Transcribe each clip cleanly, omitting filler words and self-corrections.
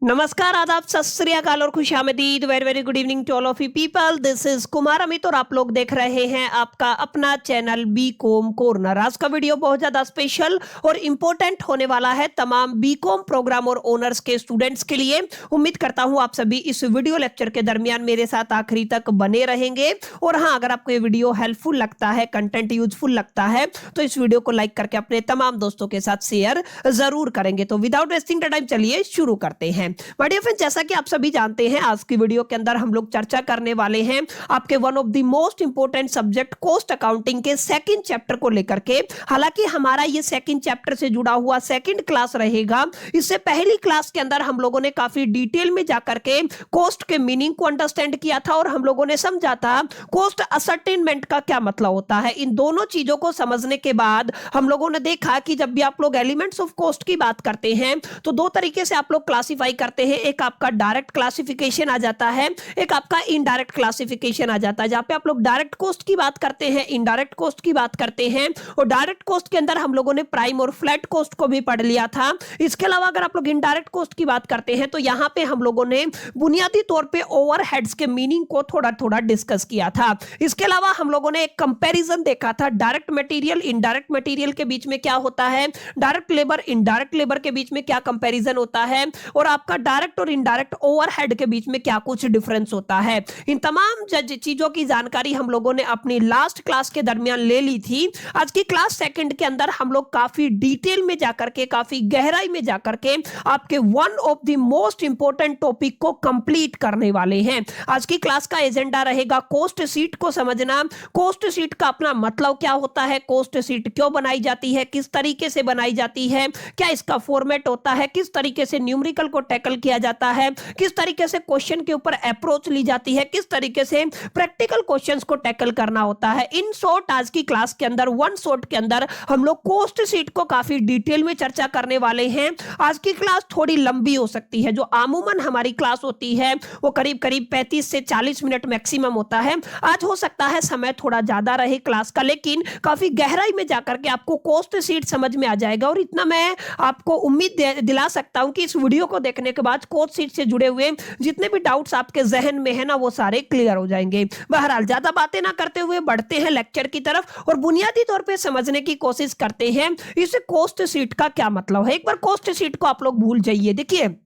नमस्कार, आदाब, सत श्री अकाल और खुशामदीद। Very very good evening to all of you people. This is Kumar Amit और आप लोग देख रहे हैं आपका अपना चैनल बीकॉम कॉर्नर। आज का वीडियो बहुत ज्यादा स्पेशल और इम्पोर्टेंट होने वाला है तमाम बीकॉम प्रोग्राम और ऑनर्स के स्टूडेंट्स के लिए। उम्मीद करता हूं आप सभी इस वीडियो लेक्चर के दरमियान मेरे साथ आखिरी तक बने रहेंगे। और हाँ, अगर आपको ये वीडियो हेल्पफुल लगता है, कंटेंट यूजफुल लगता है, तो इस वीडियो को लाइक करके अपने तमाम दोस्तों के साथ शेयर जरूर करेंगे। तो विदाउट वेस्टिंग टाइम चलिए शुरू करते हैं। डियर फ्रेंड्स, जैसा कि आप सभी जानते हैं, आज की वीडियो के अंदर हम लोग चर्चा करने वाले हैं आपके one of the most important subject cost accounting के सेकंड चैप्टर को लेकर के। हालांकि हमारा ये सेकंड चैप्टर से जुड़ा हुआ सेकंड क्लास रहेगा। इससे पहली क्लास के अंदर हम लोगों ने काफी डिटेल में जाकर के कॉस्ट के मीनिंग को अंडरस्टैंड किया था और हम लोगों ने समझा था कॉस्ट असर्टेनमेंट का क्या मतलब होता है। इन दोनों चीजों को समझने के बाद हम लोगों ने देखा कि जब भी आप लोग एलिमेंट्स ऑफ कॉस्ट की बात करते हैं तो दो तरीके से आप लोग क्लासिफाई करते हैं। एक आपका डायरेक्ट क्लासिफिकेशन आ जाता है, एक आपका इनडायरेक्ट क्लासिफिकेशन आ जाता है। जहां पे आप लोग डायरेक्ट कॉस्ट की बात करते हैं, इनडायरेक्ट कॉस्ट की बात करते हैं। और डायरेक्ट कॉस्ट के अंदर हम लोगों ने प्राइम और फ्लैट कॉस्ट को भी पढ़ लिया था। इसके अलावा अगर आप लोग इनडायरेक्ट कॉस्ट की बात करते हैं तो यहां पे हम लोगों ने बुनियादी तौर पे ओवरहेड्स के मीनिंग को थोड़ा थोड़ा डिस्कस किया था। इसके अलावा हम लोगों ने एक कंपैरिजन देखा था डायरेक्ट मटेरियल इनडायरेक्ट मटेरियल के बीच में क्या होता है, डायरेक्ट लेबर इनडायरेक्ट लेबर के बीच में क्या कंपैरिजन होता है, और आपका डायरेक्ट और इनडायरेक्ट ओवरहेड के बीच में क्या कुछ डिफरेंस होता है। इन तमाम चीजों की जानकारी हम लोगों ने अपनी लास्ट क्लास के दरमियान ले ली थी। आज की क्लास सेकंड के अंदर हम लोग काफी डिटेल में जाकर के, काफी गहराई में जाकर के आपके one of the most important topic को कंप्लीट करने वाले हैं। आज की क्लास का एजेंडा रहेगा कॉस्ट शीट को समझना। कॉस्ट शीट का अपना मतलब क्या होता है, कॉस्ट शीट क्यों बनाई जाती है, किस तरीके से बनाई जाती है, क्या इसका फॉर्मेट होता है, किस तरीके से न्यूमेरिकल को टैकल किया जाता है, किस तरीके से क्वेश्चन के ऊपर अप्रोच ली जाती है, किस तरीके से प्रैक्टिकल क्वेश्चंस को टैकल करना होता है। इन शॉर्ट आज की क्लास के अंदर, वन शॉर्ट के अंदर हम लोग कॉस्ट शीट को काफी डिटेल में चर्चा करने वाले हैं। आज की क्लास थोड़ी लंबी हो सकती है। जो आमूमन हमारी क्लास होती है वो करीब करीब 35 से 40 मिनट मैक्सिमम होता है। आज हो सकता है समय थोड़ा ज्यादा रहे क्लास का, लेकिन काफी गहराई में जाकर के आपको कॉस्ट शीट समझ में आ जाएगा। और इतना मैं आपको उम्मीद दिला सकता हूं कि इस वीडियो को देखने के बाद कॉस्ट शीट से जुड़े हुए जितने भी डाउट्स आपके जहन में है ना, वो सारे क्लियर हो जाएंगे। बहरहाल ज्यादा बातें ना करते हुए बढ़ते हैं लेक्चर की तरफ और बुनियादी तौर पे समझने की कोशिश करते हैं इस कॉस्ट शीट का क्या मतलब है। एक बार कॉस्ट शीट को आप लोग भूल जाइए। देखिए,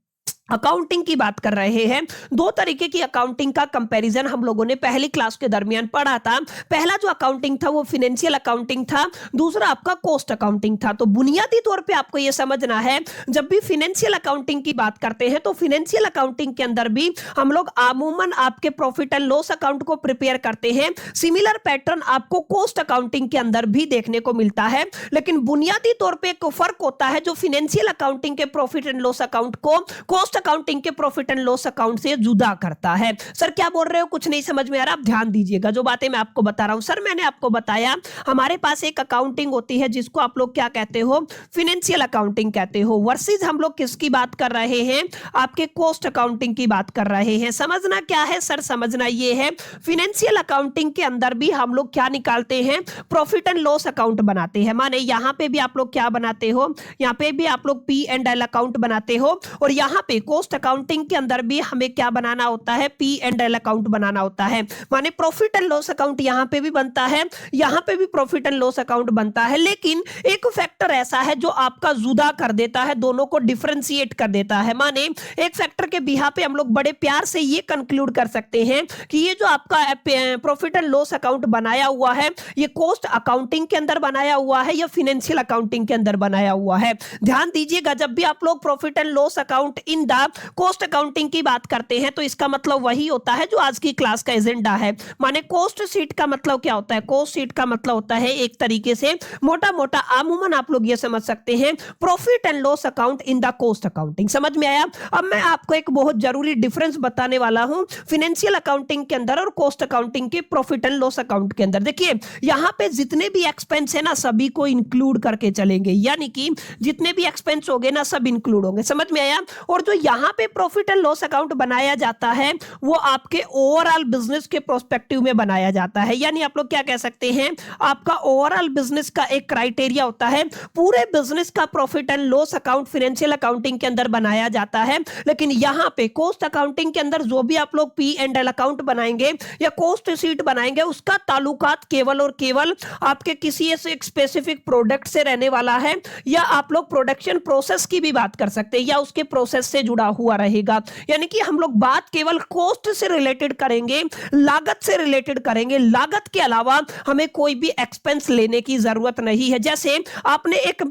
अकाउंटिंग की बात कर रहे हैं। दो तरीके की अकाउंटिंग का कंपैरिजन हम लोगों ने पहली क्लास के दरमियान पढ़ा था। पहला जो अकाउंटिंग था वो फाइनेंशियल अकाउंटिंग था, दूसरा आपका कॉस्ट अकाउंटिंग था। तो बुनियादी तौर पे आपको यह समझना है, जब भी फाइनेंशियल अकाउंटिंग की बात करते हैं तो फाइनेंशियल अकाउंटिंग के अंदर भी हम लोग आमूमन आपके प्रॉफिट एंड लॉस अकाउंट को प्रिपेयर करते हैं। सिमिलर पैटर्न आपको कॉस्ट अकाउंटिंग के अंदर भी देखने को मिलता है, लेकिन बुनियादी तौर पर एक फर्क होता है जो फाइनेंशियल अकाउंटिंग के प्रॉफिट एंड लॉस अकाउंट को कॉस्ट अकाउंटिंग के प्रॉफिट एंड लॉस अकाउंट से जुदा करता है। सर क्या बोल रहे हो, कुछ नहीं समझ में आ रहा? आप ध्यान दीजिएगा जो बातें मैं आपको बता रहा हूं। सर मैंने आपको बताया हमारे पास एक अकाउंटिंग होती है जिसको आप लोग क्या कहते हो, फाइनेंशियल अकाउंटिंग कहते हो, वर्सेस हम लोग किसकी बात कर रहे हैं, आपके कॉस्ट अकाउंटिंग की बात कर रहे हैं। समझना क्या है सर, समझना ये है, फाइनेंशियल अकाउंटिंग के अंदर भी हम लोग क्या निकालते हैं, प्रॉफिट एंड लॉस अकाउंट बनाते हैं। माने यहां पे भी आप लोग क्या बनाते हो, यहां पे भी आप लोग पी एंड एल अकाउंट बनाते हो, और यहां पे कॉस्ट अकाउंटिंग के अंदर भी हमें क्या बनाना होता है, पी एंड एल अकाउंट बनाना होता है। माने प्रॉफिट एंड लॉस अकाउंट यहां पे भी बनता है, यहां पे भी प्रॉफिट एंड लॉस अकाउंट बनता है। लेकिन एक फैक्टर ऐसा है जो आपका जुदा कर देता है, दोनों को डिफरेंशिएट कर देता है। माने एक फैक्टर के बिहा पे हम लोग बड़े प्यार से ये कंक्लूड कर सकते हैं कि ये जो आपका प्रॉफिट एंड लॉस अकाउंट बनाया हुआ है, ये कॉस्ट अकाउंटिंग के अंदर बनाया हुआ है या फाइनेंशियल अकाउंटिंग के अंदर बनाया हुआ है। ध्यान दीजिएगा, जब भी आप लोग profit and loss account in the cost accounting की बात करते हैं तो इसका मतलब वही होता है जो आज की क्लास का एजेंडा है। माने कॉस्ट शीट का मतलब क्या होता है, कॉस्ट शीट का मतलब होता है एक तरीके से मोटा मोटा आमूमन आप लोग ये समझ सकते हैं profit and loss account in the cost accounting. समझ में आया? अब मैं आपको एक बहुत जरूरी डिफरेंस बताने वाला हूं फाइनेंशियल अकाउंटिंग के अंदर और कॉस्ट अकाउंटिंग के प्रॉफिट एंड लॉस अकाउंट के अंदर। देखिए यहां पे जितने भी एक्सपेंस है ना सभी को इंक्लूड करके चलेंगे, यानी कि जितने भी एक्सपेंस होंगे ना सब इंक्लूड होंगे। समझ में आया? और जो यहाँ पे प्रॉफिट एंड लॉस अकाउंट बनाया जाता है वो आपके ओवरऑल बिजनेस के प्रोस्पेक्टिव में बनाया जाता है, यानी आप लोग क्या कह सकते हैं, आपका ओवरऑल बिजनेस का एक क्राइटेरिया होता है। पूरे बिजनेस का profit and loss account financial accounting के अंदर बनाया जाता है, लेकिन यहाँ पे कॉस्ट अकाउंटिंग के अंदर जो भी आप लोग P&L अकाउंट बनाएंगे या कॉस्ट शीट बनाएंगे उसका ताल्लुकात केवल और केवल आपके किसी एक स्पेसिफिक प्रोडक्ट से रहने वाला है, या आप लोग प्रोडक्शन प्रोसेस की भी बात कर सकते हैं या उसके प्रोसेस से जुड़ा हुआ रहेगा। यानी कि हम लोग बात केवल कॉस्ट से रिलेटेड करेंगे, लागत से रिलेटेड करेंगे, लागत के अलावा हमें कोई भी एक्सपेंस लेने की जरूरत नहीं है। जैसे आपने एक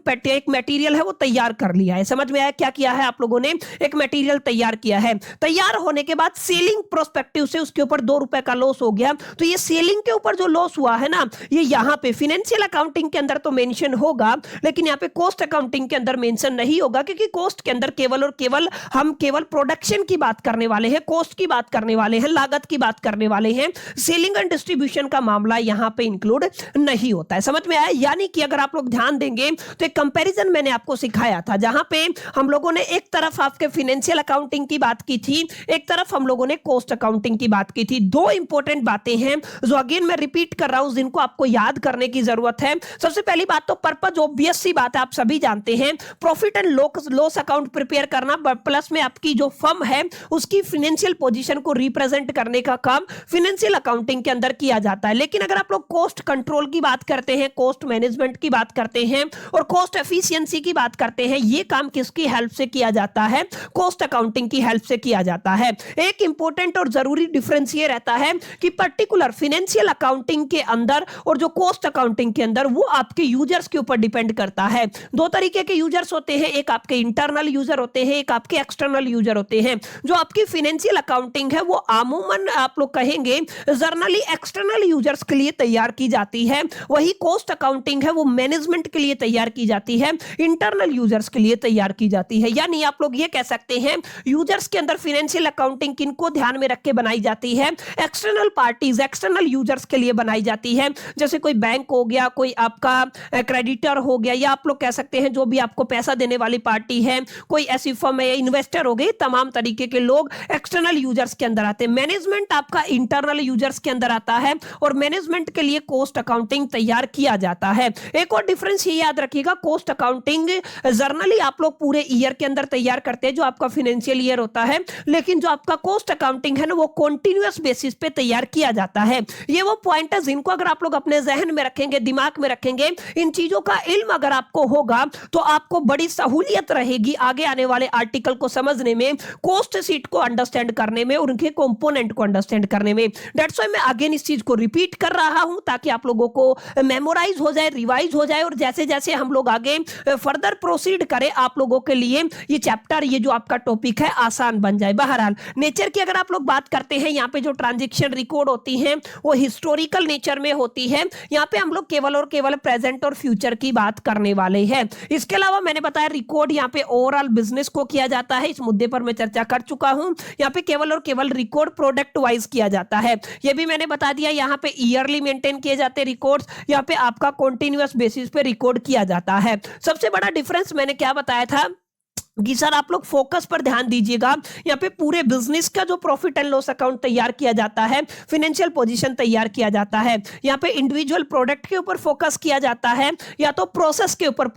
मटेरियल है वो तैयार कर लिया है, समझ में आया क्या किया है आप लोगों ने, एक मटेरियल तैयार किया है, तैयार होने के बाद सेलिंग प्रोस्पेक्टिव से उसके ऊपर 2 रुपए का लॉस हो गया, तो ये सेलिंग के ऊपर जो लॉस हुआ है ना, ये यहाँ पे फाइनेंशियल अकाउंटिंग के अंदर तो मेंशन होगा, लेकिन यहाँ पे कॉस्ट अकाउंटिंग के अंदर मेंशन नहीं होगा, क्योंकि कॉस्ट के अंदर केवल और केवल हम केवल प्रोडक्शन की बात करने वाले हैं, कॉस्ट की बात करने वाले हैं, लागत की बात करने वाले हैं। सेलिंग एंड डिस्ट्रीब्यूशन का मामला यहाँ पे इंक्लूड नहीं होता है, समझ में आया। यानी कि अगर आप लोग ध्यान देंगे तो एक कंपैरिजन मैंने आपको सिखाया था, जहां पे हम लोगों ने एक तरफ आपके फाइनेंशियल अकाउंटिंग की बात की थी, एक तरफ हम लोगों ने कॉस्ट अकाउंटिंग की बात की थी। दो इंपॉर्टेंट बातें हैं जो अगेन मैं रिपीट कर रहा हूं, जिनको आपको याद करने की जरूरत है। सबसे पहली बात तो पर्पज ऑब्वियस सी बात है, आप सभी जानते हैं, profit and loss account prepare करना, प्लस में आपकी जो फर्म है उसकी फाइनेंशियल पोजीशन को रिप्रेजेंट करने का काम फाइनेंशियल अकाउंटिंग के अंदर किया जाता है। लेकिन अगर आप लोग कॉस्ट कंट्रोल की बात करते हैं, कॉस्ट मैनेजमेंट की बात करते हैं और कॉस्ट एफिशिएंसी की बात करते हैं, ये काम किसकी हेल्प से किया जाता है, कॉस्ट अकाउंटिंग की हेल्प से किया जाता है। एक इंपॉर्टेंट और जरूरी डिफरेंस ये रहता है कि पर्टिकुलर फाइनेंशियल अकाउंटिंग के अंदर और जो कॉस्ट अकाउंटिंग के अंदर, वो आपके यूजर्स के ऊपर डिपेंड करता है। दो तरीके के यूजर्स होते हैं, एक आपके इंटरनल यूजर होते हैं, एक आपके एक्सटर्नल यूजर होते हैं। जो आपकी फाइनेंशियल अकाउंटिंग है वो अमूमन आप लोग कहेंगे जनरली एक्सटर्नल यूजर्स के लिए तैयार की जाती है, वही कॉस्ट अकाउंटिंग है वो मैनेजमेंट के लिए तैयार की जाती है, इंटरनल यूजर्स के लिए तैयार की जाती है। यानी आप लोग ये कह सकते हैं यूजर्स के अंदर फाइनेंशियल अकाउंटिंग किनको ध्यान में रख के बनाई जाती है, एक्सटर्नल पार्टीज, एक्सटर्नल यूजर्स के लिए बनाई जाती है। जैसे कोई बैंक हो गया, कोई आपका क्रेडिटर हो गया, या आप लोग कह सकते हैं जो भी आपको पैसा देने वाली पार्टी है, कोई ऐसी फर्म है, इन्वेस्टर हो गए, तमाम तरीके के लोग एक्सटर्नल यूजर्स के अंदर आते हैं। मैनेजमेंट आपका इंटरनल यूजर्स के अंदर आता है और मैनेजमेंट के लिए कॉस्ट अकाउंटिंग तैयार किया जाता है। एक और डिफरेंस ये याद रखिएगा, कॉस्ट अकाउंटिंग जर्नली आप लोग पूरे ईयर के अंदर तैयार करते हैं, जो आपका फाइनेंशियल ईयर होता है, लेकिन जो आपका कॉस्ट अकाउंटिंग है ना, वो कॉन्टिन्यूअस बेसिस पे तैयार किया जाता है। ये वो पॉइंट है जिनको अगर आप लोग अपने जहन में रखेंगे, दिमाग में रखेंगे, इन चीजों का इल्म अगर आपको होगा तो आपको बड़ी सहूलियत रहेगी आगे आने वाले आर्टिकल को समझने में, कॉस्ट शीट को अंडरस्टैंड करने में और उनके कंपोनेंट को अंडरस्टैंड करने में। दैट्स व्हाई मैं अगेन इस चीज को रिपीट कर रहा हूं ताकि आप लोगों को मेमोराइज हो जाए, रिवाइज हो जाए, और जैसे जैसे हम लोग आगे फर्दर प्रोसीड करें आप लोगों के लिए ये चैप्टर, ये जो आपका टॉपिक है, आसान बन जाए। बहरहाल नेचर की अगर आप लोग बात करते हैं, यहाँ पे जो ट्रांजैक्शन रिकॉर्ड होती हैं वो हिस्टोरिकल नेचर में होती है। यहाँ पे हम लोग केवल और केवल प्रेजेंट और फ्यूचर की बात करने वाले हैं। इसके अलावा मैंने बताया रिकॉर्ड यहाँ पे ओवरऑल बिजनेस को किया जाता है, इस मुद्दे पर मैं चर्चा कर चुका हूं। यहाँ पे केवल और केवल रिकॉर्ड प्रोडक्ट वाइज किया जाता है, ये भी मैंने बता दिया। यहाँ पे ईयरली मेंटेन किए जाते हैं रिकॉर्ड्स, यहाँ पे आपका कॉन्टिन्यूअस बेसिस पे रिकॉर्ड किया जाता है। सबसे बड़ा डिफरेंस मैंने क्या बताया था कि सर आप लोग फोकस पर ध्यान दीजिएगा, यहाँ पे पूरे बिजनेस का जो प्रॉफिट एंड लॉस अकाउंट तैयार किया जाता है, फाइनेंशियल पोजीशन तैयार किया जाता है, यहाँ पे इंडिविजुअल प्रोडक्ट के ऊपर फोकस किया जाता है या तो प्रोसेस के ऊपर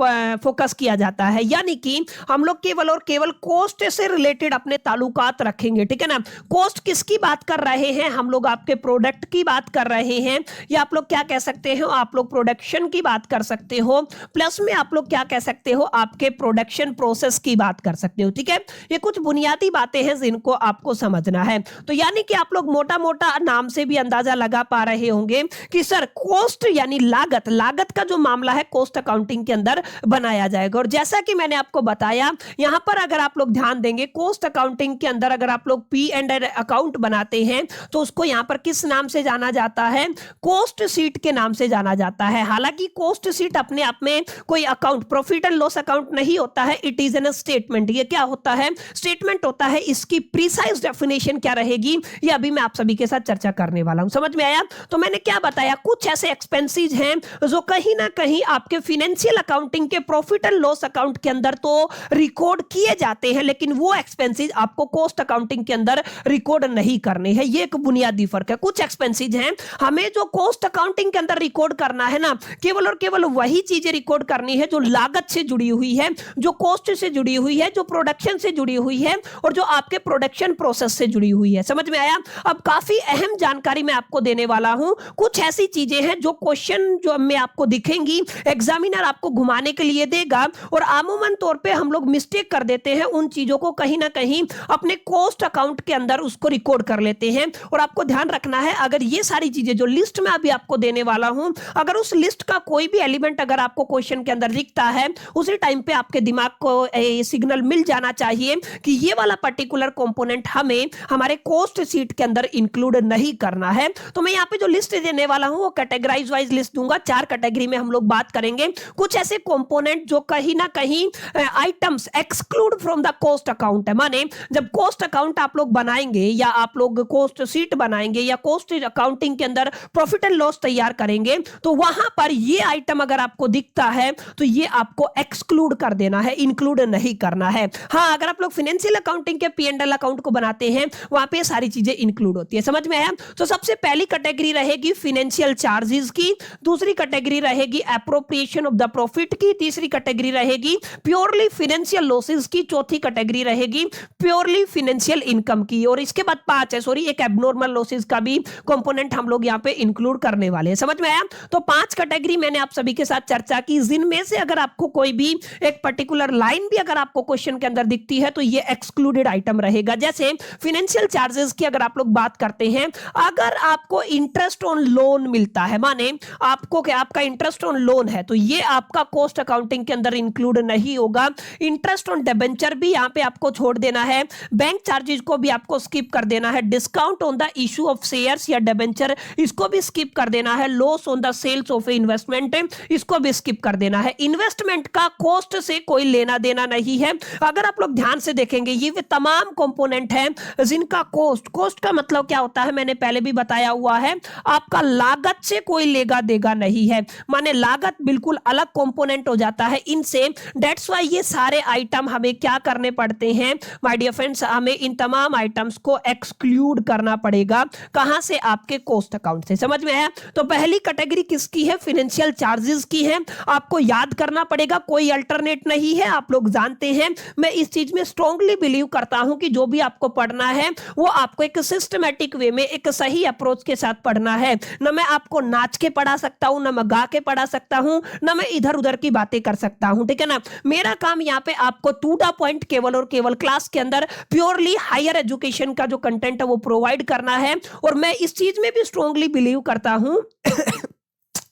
फोकस किया जाता है। यानी कि हम लोग केवल और केवल कॉस्ट से रिलेटेड अपने ताल्लुकात रखेंगे, ठीक है ना। कॉस्ट किसकी बात कर रहे हैं हम लोग, आपके प्रोडक्ट की बात कर रहे हैं, या आप लोग क्या कह सकते हो, आप लोग प्रोडक्शन की बात कर सकते हो, प्लस में आप लोग क्या कह सकते हो, आपके प्रोडक्शन प्रोसेस की बात कर सकते हो, ठीक है। ये कुछ बुनियादी बातें हैं जिनको आपको समझना है। तो यानी कि आप लोग मोटा मोटा नाम से भी अंदाजा लगा पा रहे होंगे कि सर कॉस्ट यानी लागत, लागत का जो मामला है कॉस्ट अकाउंटिंग के अंदर बनाया जाएगा। और जैसा कि मैंने आपको बताया, यहां पर अगर आप लोग ध्यान देंगे, कॉस्ट अकाउंटिंग के अंदर अगर आप लोग P&L अकाउंट बनाते हैं तो उसको यहां पर किस नाम से जाना जाता है, कॉस्ट शीट के नाम से जाना जाता है। हालांकि कॉस्ट शीट अपने आप में कोई account, profit and loss account नहीं होता है, it is an statement statement. ये क्या होता है? स्टेटमेंट होता है। इसकी प्रीसाइज डेफिनेशन क्या रहेगी ये अभी मैं आप सभी के साथ चर्चा करने वाला हूं। समझ में आया? तो मैंने क्या बताया, कुछ ऐसे एक्सपेंसेस हैं जो कहीं ना कहीं आपके फाइनेंशियल अकाउंटिंग के प्रॉफिट एंड लॉस अकाउंट के अंदर तो रिकॉर्ड किए जाते हैं, लेकिन वो एक्सपेंसेस आपको कॉस्ट अकाउंटिंग के अंदर रिकॉर्ड नहीं करने हैं। ये एक बुनियादी फर्क है। कुछ एक्सपेंसेस हैं हमें जो कॉस्ट अकाउंटिंग के अंदर रिकॉर्ड करना है ना, केवल और केवल वही चीजें रिकॉर्ड करनी है जो लागत से जुड़ी हुई है, जो कॉस्ट से जुड़ी हुई है, जो प्रोडक्शन से जुड़ी हुई है और जो आपके प्रोडक्शन प्रोसेस से जुड़ी हुई है। समझ में आया? अब काफी अहम जानकारी मैं आपको देने वाला हूं। कुछ ऐसी चीजें हैं जो क्वेश्चन जो में आपको दिखेंगी, एग्जामिनर आपको घुमाने के लिए देगा और आमूमन तौर पे हम लोग मिस्टेक कर देते हैं, उन चीजों को कहीं ना कहीं अपने कॉस्ट अकाउंट के अंदर उसको रिकॉर्ड कर लेते हैं। और आपको ध्यान रखना है, अगर ये सारी चीजें जो लिस्ट में अभी आपको देने वाला हूं, अगर उस लिस्ट का कोई भी एलिमेंट अगर आपको क्वेश्चन के अंदर दिखता है, उसी टाइम पे आपके दिमाग को सिग्नल मिल जाना चाहिए कि ये वाला पर्टिकुलर कंपोनेंट हमें हमारे कॉस्ट शीट के अंदर इंक्लूड नहीं करना है। तो मैं यहाँ पे जो लिस्ट देने वाला हूं वो कैटेगराइज वाइज लिस्ट दूंगा। 4 कैटेगरी में हम लोग बात करेंगे। कुछ ऐसे कंपोनेंट जो कहीं ना कहीं items exclude from the cost account है। माने जब कॉस्ट अकाउंट आप लोग बनाएंगे या आप लोग कॉस्ट शीट बनाएंगे या कॉस्ट अकाउंटिंग के अंदर प्रॉफिट एंड लॉस तैयार करेंगे, तो वहां पर ये आइटम अगर आपको दिखता है तो ये आपको एक्सक्लूड कर देना है, इंक्लूड नहीं करना है। हाँ, अगर आप लोग फाइनेंशियल अकाउंटिंग के P&L अकाउंट को बनाते हैं, वहां पे सारी चीजें इंक्लूड होती है। समझ में आया? तो सबसे पहली कैटेगरी रहेगी फाइनेंशियल चार्जेस की, दूसरी कैटेगरी रहेगी एप्रोप्रिएशन ऑफ द प्रॉफिट की, तीसरी कैटेगरी रहेगी प्योरली फाइनेंशियल लॉसेस की, चौथी कैटेगरी रहेगी प्योरली फाइनेंशियल इनकम की, और इसके बाद 5 है, सॉरी, एक एब्नॉर्मल लॉसेस का भी कंपोनेंट हम लोग यहाँ पे इंक्लूड करने वाले हैं। समझ में आया? तो 5 कैटेगरी मैंने आप सभी के साथ चर्चा की, जिनमें से अगर आपको कोई भी एक पर्टिकुलर लाइन भी अगर आपको क्वेश्चन के अंदर दिखती है तो ये एक्सक्लूडेड आइटम रहेगा। जैसे फाइनेंशियल चार्जेस की अगर आप लोग बात करते हैं, अगर आपको इंटरेस्ट ऑन लोन मिलता है, माने आपको क्या आपका इंटरेस्ट ऑन लोन है, तो ये आपका कॉस्ट अकाउंटिंग के अंदर इंक्लूड नहीं होगा। इंटरेस्ट ऑन डिबेंचर भी यहाँ पे आपको छोड़ देना है, बैंक चार्जेस को भी आपको स्किप कर देना है, discount on the issue of shares या डिबेंचर इसको भी स्किप कर देना है, loss on the sales of investment इसको भी स्किप कर देना है। इन्वेस्टमेंट का कॉस्ट से कोई लेना देना नहीं है। अगर आप लोग ध्यान से देखेंगे, ये वे तमाम कंपोनेंट हैं जिनका कॉस्ट का मतलब क्या होता है, मैंने पहले भी बताया हुआ है, आपका लागत से कोई लेगा देगा नहीं है। माने लागत बिल्कुल अलग कंपोनेंट हो जाता है इनसे। दैट्स व्हाई ये सारे आइटम हमें क्या करने पड़ते हैं माय डियर फ्रेंड्स, हमें इन तमाम आइटम्स को एक्सक्लूड करना पड़ेगा। कहां से? आपके कॉस्ट अकाउंट से। समझ में आया? तो पहली कैटेगरी किसकी है? फाइनेंशियल चार्जेस की है। आपको याद करना पड़ेगा, कोई अल्टरनेट नहीं है, आप लोग जानते हैं। मैं इस चीज में स्ट्रांगली बिलीव करता हूं कि जो भी आपको पढ़ना है वो आपको एक सिस्टमैटिक वे में एक सही अप्रोच के साथ पढ़ना है। ना मैं आपको नाच के पढ़ा सकता हूं, ना मैं गा के पढ़ा सकता हूं, ना मैं इधर उधर की बातें कर सकता हूं, ठीक है ना। मेरा काम यहाँ पे आपको टू द पॉइंट केवल और केवल क्लास के अंदर प्योरली हायर एजुकेशन का जो कंटेंट है वो प्रोवाइड करना है। और मैं इस चीज में भी स्ट्रांगली बिलीव करता हूं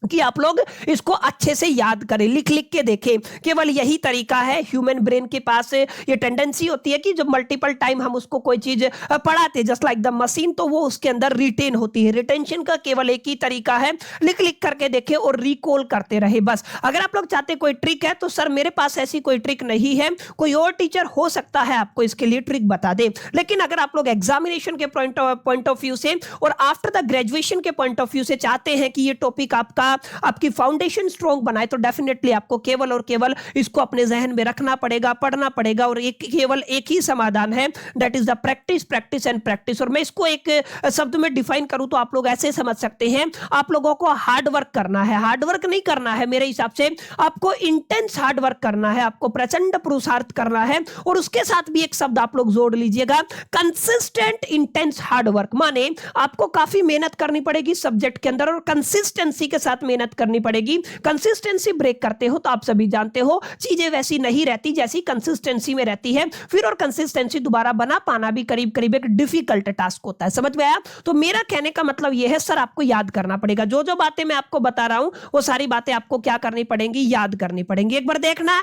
कि आप लोग इसको अच्छे से याद करें, लिख लिख के देखें। केवल यही तरीका है। ह्यूमन ब्रेन के पास ये टेंडेंसी होती है कि जब मल्टीपल टाइम हम उसको कोई चीज पढ़ाते जस्ट लाइक द मशीन, तो वो उसके अंदर रिटेन होती है। रिटेंशन का केवल एक ही तरीका है, लिख लिख करके देखें और रिकॉल करते रहे बस। अगर आप लोग चाहते कोई ट्रिक है तो सर मेरे पास ऐसी कोई ट्रिक नहीं है, कोई और टीचर हो सकता है आपको इसके लिए ट्रिक बता दे। लेकिन अगर आप लोग एग्जामिनेशन के पॉइंट ऑफ व्यू से और आफ्टर द ग्रेजुएशन के पॉइंट ऑफ व्यू से चाहते हैं कि ये टॉपिक आपकी फाउंडेशन स्ट्रॉन्ग बनाए, तो डेफिनेटली आपको केवल और केवल इसको अपने जहन में रखना पड़ेगा, पढ़ना पड़ेगा। और केवल एक ही समाधान है, that is the practice, practice and practice. और मैं इसको एक शब्द में डिफाइन करूं तो आप लोग ऐसे समझ सकते हैं, आप लोगों को हार्ड वर्क करना है। हार्ड वर्क नहीं करना है, मेरे हिसाब से आपको इंटेंस हार्ड वर्क करना है, आपको प्रचंड पुरुषार्थ करना है। और उसके साथ भी एक शब्द आप लोग जोड़ लीजिएगा, कंसिस्टेंट इंटेंस हार्ड वर्क। माने आपको काफी मेहनत करनी पड़ेगी सब्जेक्ट के अंदर और कंसिस्टेंसी के साथ मेहनत करनी पड़ेगी। कंसिस्टेंसी ब्रेक करते हो तो आप सभी जानते हो चीजें वैसी नहीं रहती जैसी कंसिस्टेंसी में रहती है फिर, और कंसिस्टेंसी दोबारा बना पाना भी करीब करीब एक डिफिकल्ट टास्क होता है। समझ में आया? तो मेरा कहने का मतलब यह है, सर आपको याद करना पड़ेगा। जो जो बातें मैं आपको बता रहा हूं वो सारी बातें आपको क्या करनी पड़ेंगी? याद करनी पड़ेंगी। एक बार देखना,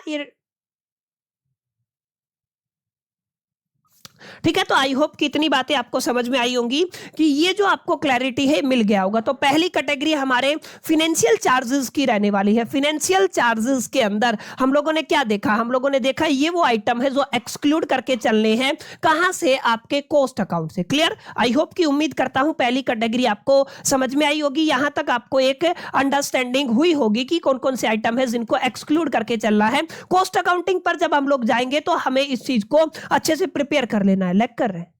ठीक है, तो आई होप कि इतनी बातें आपको समझ में आई होंगी कि ये जो आपको क्लैरिटी है मिल गया होगा। तो पहली कैटेगरी हमारे फिनेंशियल चार्जेस की रहने वाली है। फिनेंशियल चार्जेस के अंदर हम लोगों ने क्या देखा, हम लोगों ने देखा ये वो आइटम है जो एक्सक्लूड करके चलने हैं, कहां से, आपके कॉस्ट अकाउंट से। क्लियर, आई होप कि उम्मीद करता हूं पहली कैटेगरी आपको समझ में आई होगी। यहां तक आपको एक अंडरस्टैंडिंग हुई होगी कि कौन कौन से आइटम है जिनको एक्सक्लूड करके चलना है। कॉस्ट अकाउंटिंग पर जब हम लोग जाएंगे तो हमें इस चीज को अच्छे से प्रिपेयर कर लेना है। लैग कर रहे हैं,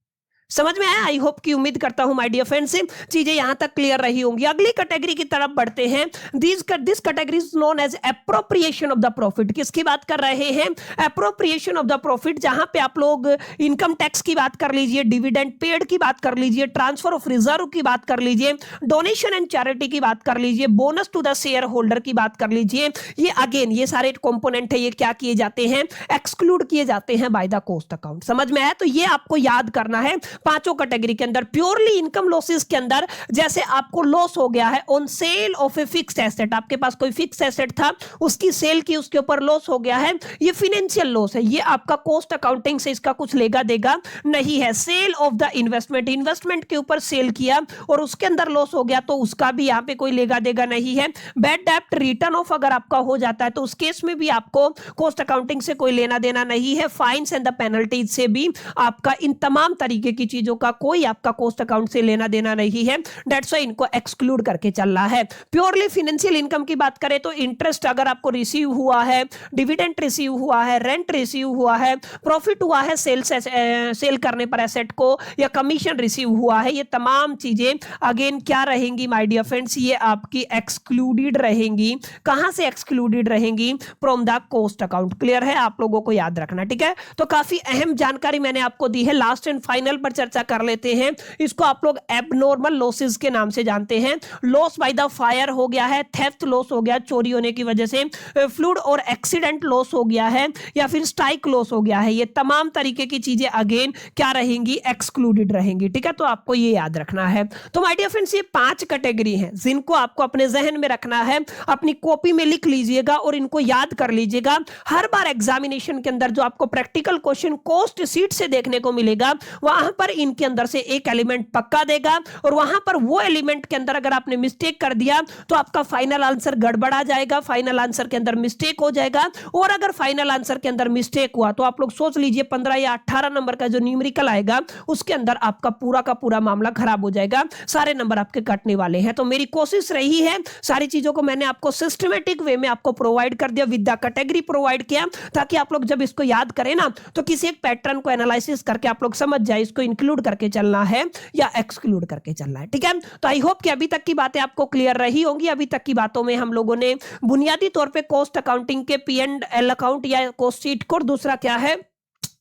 समझ में आया? आई होप कि उम्मीद करता हूं माय डियर फ्रेंड्स चीजें यहां तक क्लियर रही होंगी। अगली कैटेगरी की तरफ बढ़ते हैं। This category is known as appropriation of the profit. किसकी बात कर रहे हैं? एप्रोप्रिएशन ऑफ द प्रॉफिट, जहां पे आप लोग इनकम टैक्स की बात कर लीजिए, डिविडेंड पेड की बात कर लीजिए, ट्रांसफर ऑफ रिजर्व की बात कर लीजिए, डोनेशन एंड चैरिटी की बात कर लीजिए, bonus to the shareholder की बात कर लीजिए। ये अगेन ये सारे कंपोनेंट है, ये क्या किए जाते हैं? एक्सक्लूड किए जाते हैं बाय द कॉस्ट अकाउंट। समझ में आया? तो ये आपको याद करना है पांचों कैटेगरी के अंदर। प्योरली इनकम लॉसेस के अंदर जैसे आपको लॉस हो गया है on sale of a fixed asset, आपके पास कोई फिक्स्ड एसेट था, उसकी सेल की, उसके ऊपर लॉस हो गया है, ये फाइनेंशियल लॉस है, ये आपका कॉस्ट अकाउंटिंग से इसका कुछ लेगा देगा नहीं है। Sale of the investment, investment के ऊपर सेल किया और उसके अंदर लॉस हो गया तो उसका भी यहां पे कोई लेगा देगा नहीं है। बैड डेब्ट रिटर्न ऑफ अगर आपका हो जाता है तो उस केस में भी आपको कॉस्ट अकाउंटिंग से कोई लेना देना नहीं है। फाइन्स एंड द पेनल्टीज से भी आपका इन तमाम तरीके की चीजों का कोई आपका कॉस्ट अकाउंट से लेना देना नहीं है। दैट्स व्हाई इनको एक्सक्लूड करके चलना है। प्योरली फाइनेंशियल इनकम की बात करें तो इंटरेस्ट अगर आपको रिसीव हुआ है, डिविडेंड रिसीव हुआ है, रेंट रिसीव हुआ है, प्रॉफिट हुआ है सेल करने पर एसेट को, या कमीशन रिसीव हुआ है, ये तमाम चीजें अगेन क्या रहेंगी माय डियर फ्रेंड्स? ये आपकी एक्सक्लूडेड रहेंगी। कहां से एक्सक्लूडेड रहेंगी? From the cost account. Clear है? आप लोगों को याद रखना, ठीक है? तो काफी अहम जानकारी मैंने आपको दी है। लास्ट एंड फाइनल पर चर्चा कर लेते हैं। इसको आप लोग एबनॉर्मल लॉसेस के नाम से जानते हैं। लॉस बाय द फायर हो गया है, थेफ्ट लॉस हो गया चोरी होने की वजह से, फ्लूड और एक्सीडेंट लॉस हो गया है, या फिर स्ट्राइक लॉस हो गया है। ये तमाम तरीके की चीजें अगेन क्या रहेंगी? एक्सक्लूडेड रहेंगी, ठीक है? तो आपको ये याद रखना है। तो माय डियर फ्रेंड्स ये 5 कैटेगरी हैं जिनको आपको अपने जहन में रखना है, अपनी कॉपी में लिख लीजिएगा और इनको याद कर लीजिएगा। हर बार एग्जामिनेशन के अंदर जो आपको प्रैक्टिकल क्वेश्चन कॉस्ट शीट से देखने को मिलेगा, वहां पर इनके अंदर से एक एलिमेंट पक्का देगा, और वहां पर वो एलिमेंट के अंदर अगर आपने मिस्टेक कर दिया तो आपका फाइनल आंसर गड़बड़ा जाएगा, फाइनल आंसर के अंदर मिस्टेक हो जाएगा। और अगर फाइनल आंसर के अंदर मिस्टेक हुआ तो आप लोग सोच लीजिए 15 या 18 नंबर का जो न्यूमेरिकल आएगा उसके अंदर आपका पूरा का पूरा मामला खराब हो जाएगा, सारे नंबर आपके कटने वाले हैं। तो मेरी कोशिश रही है, सारी चीजों को मैंने आपको सिस्टमेटिक वे में आपको प्रोवाइड कर दिया, विद द कैटेगरी प्रोवाइड किया, ताकि आप लोग जब इसको याद करें ना तो किसी एक पैटर्न को एनालिसिस करके आप लोग समझ जाए इसको इंक्लूड करके चलना है या एक्सक्लूड करके चलना है, ठीक है? तो आई होप कि अभी तक की बातें आपको क्लियर रही होंगी। अभी तक की बातों में हम लोगों ने बुनियादी तौर पे कॉस्ट अकाउंटिंग के P&L अकाउंट या कॉस्ट शीट को, और दूसरा क्या है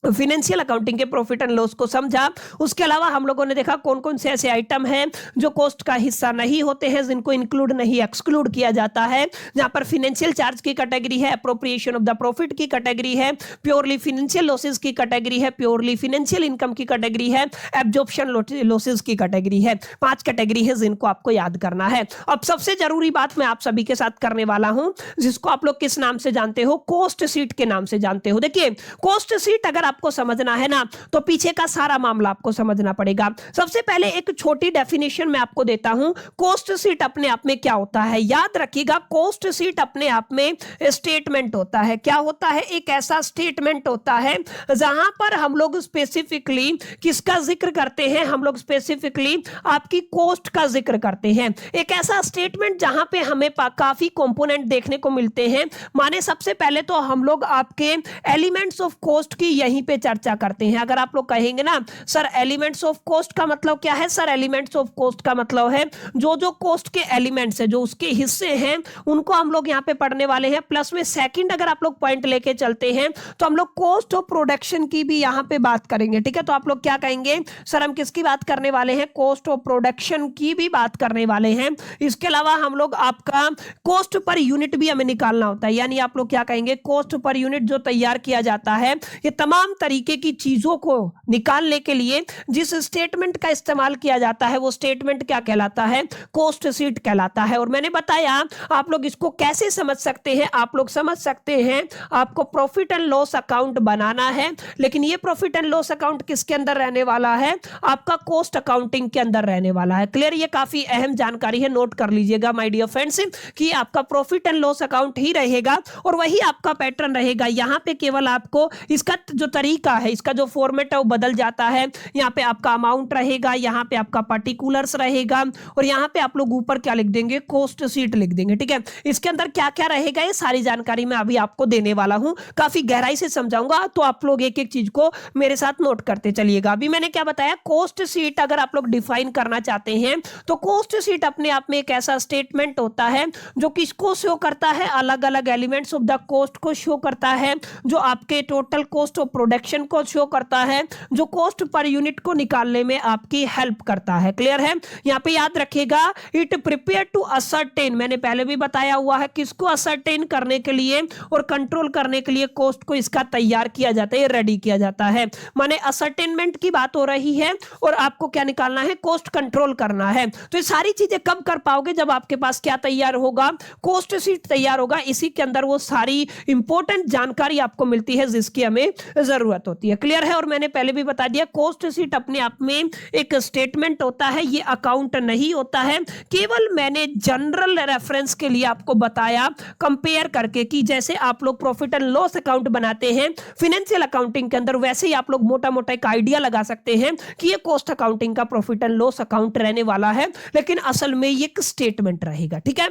फिनेंशियल अकाउंटिंग के प्रॉफिट एंड लॉस को समझा। उसके अलावा हम लोगों ने देखा कौन कौन से ऐसे आइटम हैं जो कॉस्ट का हिस्सा नहीं होते हैं, जिनको इंक्लूड नहीं एक्सक्लूड किया जाता है। जहां पर फिनेंशियल चार्ज की कैटेगरी है, अप्रोप्रिएशन ऑफ द प्रॉफिट की कैटेगरी है, प्योरली फिनेंशियल लॉसेस की कैटेगरी है, प्योरली फिनेंशियल इनकम की कैटेगरी है, एब्जॉर्प्शन लॉसेस की कैटेगरी है। 5 कैटेगरी है जिनको आपको याद करना है। अब सबसे जरूरी बात मैं आप सभी के साथ करने वाला हूं, जिसको आप लोग किस नाम से जानते हो? कॉस्ट शीट के नाम से जानते हो। देखिए कॉस्ट शीट अगर आपको समझना है ना तो पीछे का सारा मामला आपको समझना पड़ेगा। सबसे पहले एक छोटी डेफिनेशन मैं आपको देता हूं, कॉस्ट शीट अपने आप में क्या होता है। याद रखिएगा, कॉस्ट शीट अपने आप में स्टेटमेंट होता है। क्या होता है? एक ऐसा स्टेटमेंट होता है जहां पर हम लोग स्पेसिफिकली किसका जिक्र करते हैं? हम लोग स्पेसिफिकली आपकी कॉस्ट का जिक्र करते हैं। एक ऐसा स्टेटमेंट जहां पे हमें काफी कंपोनेंट देखने को मिलते हैं। माने सबसे पहले तो हम लोग आपके एलिमेंट्स ऑफ कॉस्ट की यहीं पे चर्चा करते हैं। अगर आप लोग कहेंगे ना सर एलिमेंट्स ऑफ कॉस्ट का मतलब क्या है? सर एलिमेंट्स ऑफ कॉस्ट का मतलब है जो जो कॉस्ट के एलिमेंट्स है, जो उसके हिस्से हैं, उनको हम लोग यहाँ पे पढ़ने वाले हैं। प्लस में सेकंड अगर आप लोग पॉइंट लेके चलते हैं तो हम लोग कॉस्ट ऑफ प्रोडक्शन की भी यहाँ पे बात करेंगे, ठीक है? तो आप लोग क्या कहेंगे? सर हम किसकी बात करने वाले हैं? कॉस्ट ऑफ प्रोडक्शन की भी बात करने वाले हैं। इसके अलावा हम लोग आपका कॉस्ट पर यूनिट भी हमें निकालना होता है, यानी आप लोग क्या कहेंगे? कॉस्ट पर यूनिट जो तैयार किया जाता है, ये तमाम तमाम तरीके की चीजों को निकालने के लिए जिस स्टेटमेंट का इस्तेमाल किया जाता है वो स्टेटमेंट क्या कहलाता है, कॉस्ट शीट कहलाता है। और मैंने बताया आप लोग इसको कैसे समझ सकते हैं, आप लोग समझ सकते हैं आपको प्रॉफिट एंड लॉस अकाउंट बनाना है, लेकिन ये प्रॉफिट एंड लॉस अकाउंट किसके अंदर रहने वाला है, आपका कॉस्ट अकाउंटिंग के अंदर रहने वाला है। क्लियर, ये काफी अहम जानकारी है, नोट कर लीजिएगा माय डियर फ्रेंड्स कि आपका प्रॉफिट एंड लॉस अकाउंट ही रहेगा और वही आपका पैटर्न रहेगा। यहां पे केवल आपको इसका जो तरीका है, इसका जो फॉर्मेट है वो बदल जाता है। यहां पे आपका अमाउंट रहेगा, यहां पे आपका पर्टिकुलर्स रहेगा और यहां पे आप लोग ऊपर क्या लिख देंगे, कॉस्ट शीट लिख देंगे। ठीक है, इसके अंदर क्या क्या रहेगा ये सारी जानकारी मैं अभी आपको देने वाला हूं, काफी गहराई से समझाऊंगा, तो आप लोग एक एक चीज को मेरे साथ नोट करते चलिएगा। अभी मैंने क्या बताया, कॉस्ट शीट अगर आप लोग डिफाइन करना चाहते हैं तो कॉस्ट शीट अपने आप में एक ऐसा स्टेटमेंट होता है जो किसको शो करता है, अलग अलग एलिमेंट्स ऑफ द कॉस्ट को शो करता है, जो आपके टोटल कॉस्ट ऑफ प्रोडक्शन को शो करता है, जो कॉस्ट पर यूनिट को निकालने में आपकी हेल्प करता है। क्लियर है, यहां पे याद रखिएगा, इट प्रिपेयर टू असर्टेन, मैंने पहले भी बताया हुआ है किसको असर्टेन करने के लिए और कंट्रोल करने के लिए कॉस्ट को इसका तैयार किया जाता है, रेडी किया जाता है। माने असर्टेनमेंट की बात हो रही है और आपको क्या निकालना है, कॉस्ट कंट्रोल करना है। तो ये सारी चीजें कब कर पाओगे, जब आपके पास क्या तैयार होगा, कॉस्ट शीट तैयार होगा। इसी के अंदर वो सारी इंपॉर्टेंट जानकारी आपको मिलती है जिसकी हमें जरूरत होती है। क्लियर है, और मैंने पहले भी बता दिया कॉस्ट शीट अपने आप में एक स्टेटमेंट होता है, ये अकाउंट नहीं होता है। केवल मैंने जनरल रेफरेंस के लिए आपको बताया कंपेयर करके कि जैसे आप लोग प्रॉफिट एंड लॉस अकाउंट बनाते हैं फाइनेंशियल अकाउंटिंग के अंदर, वैसे ही आप लोग मोटा मोटा एक आइडिया लगा सकते हैं कि ये कॉस्ट अकाउंटिंग का प्रॉफिट एंड लॉस अकाउंट रहने वाला है, लेकिन असल में ये एक स्टेटमेंट रहेगा। ठीक है,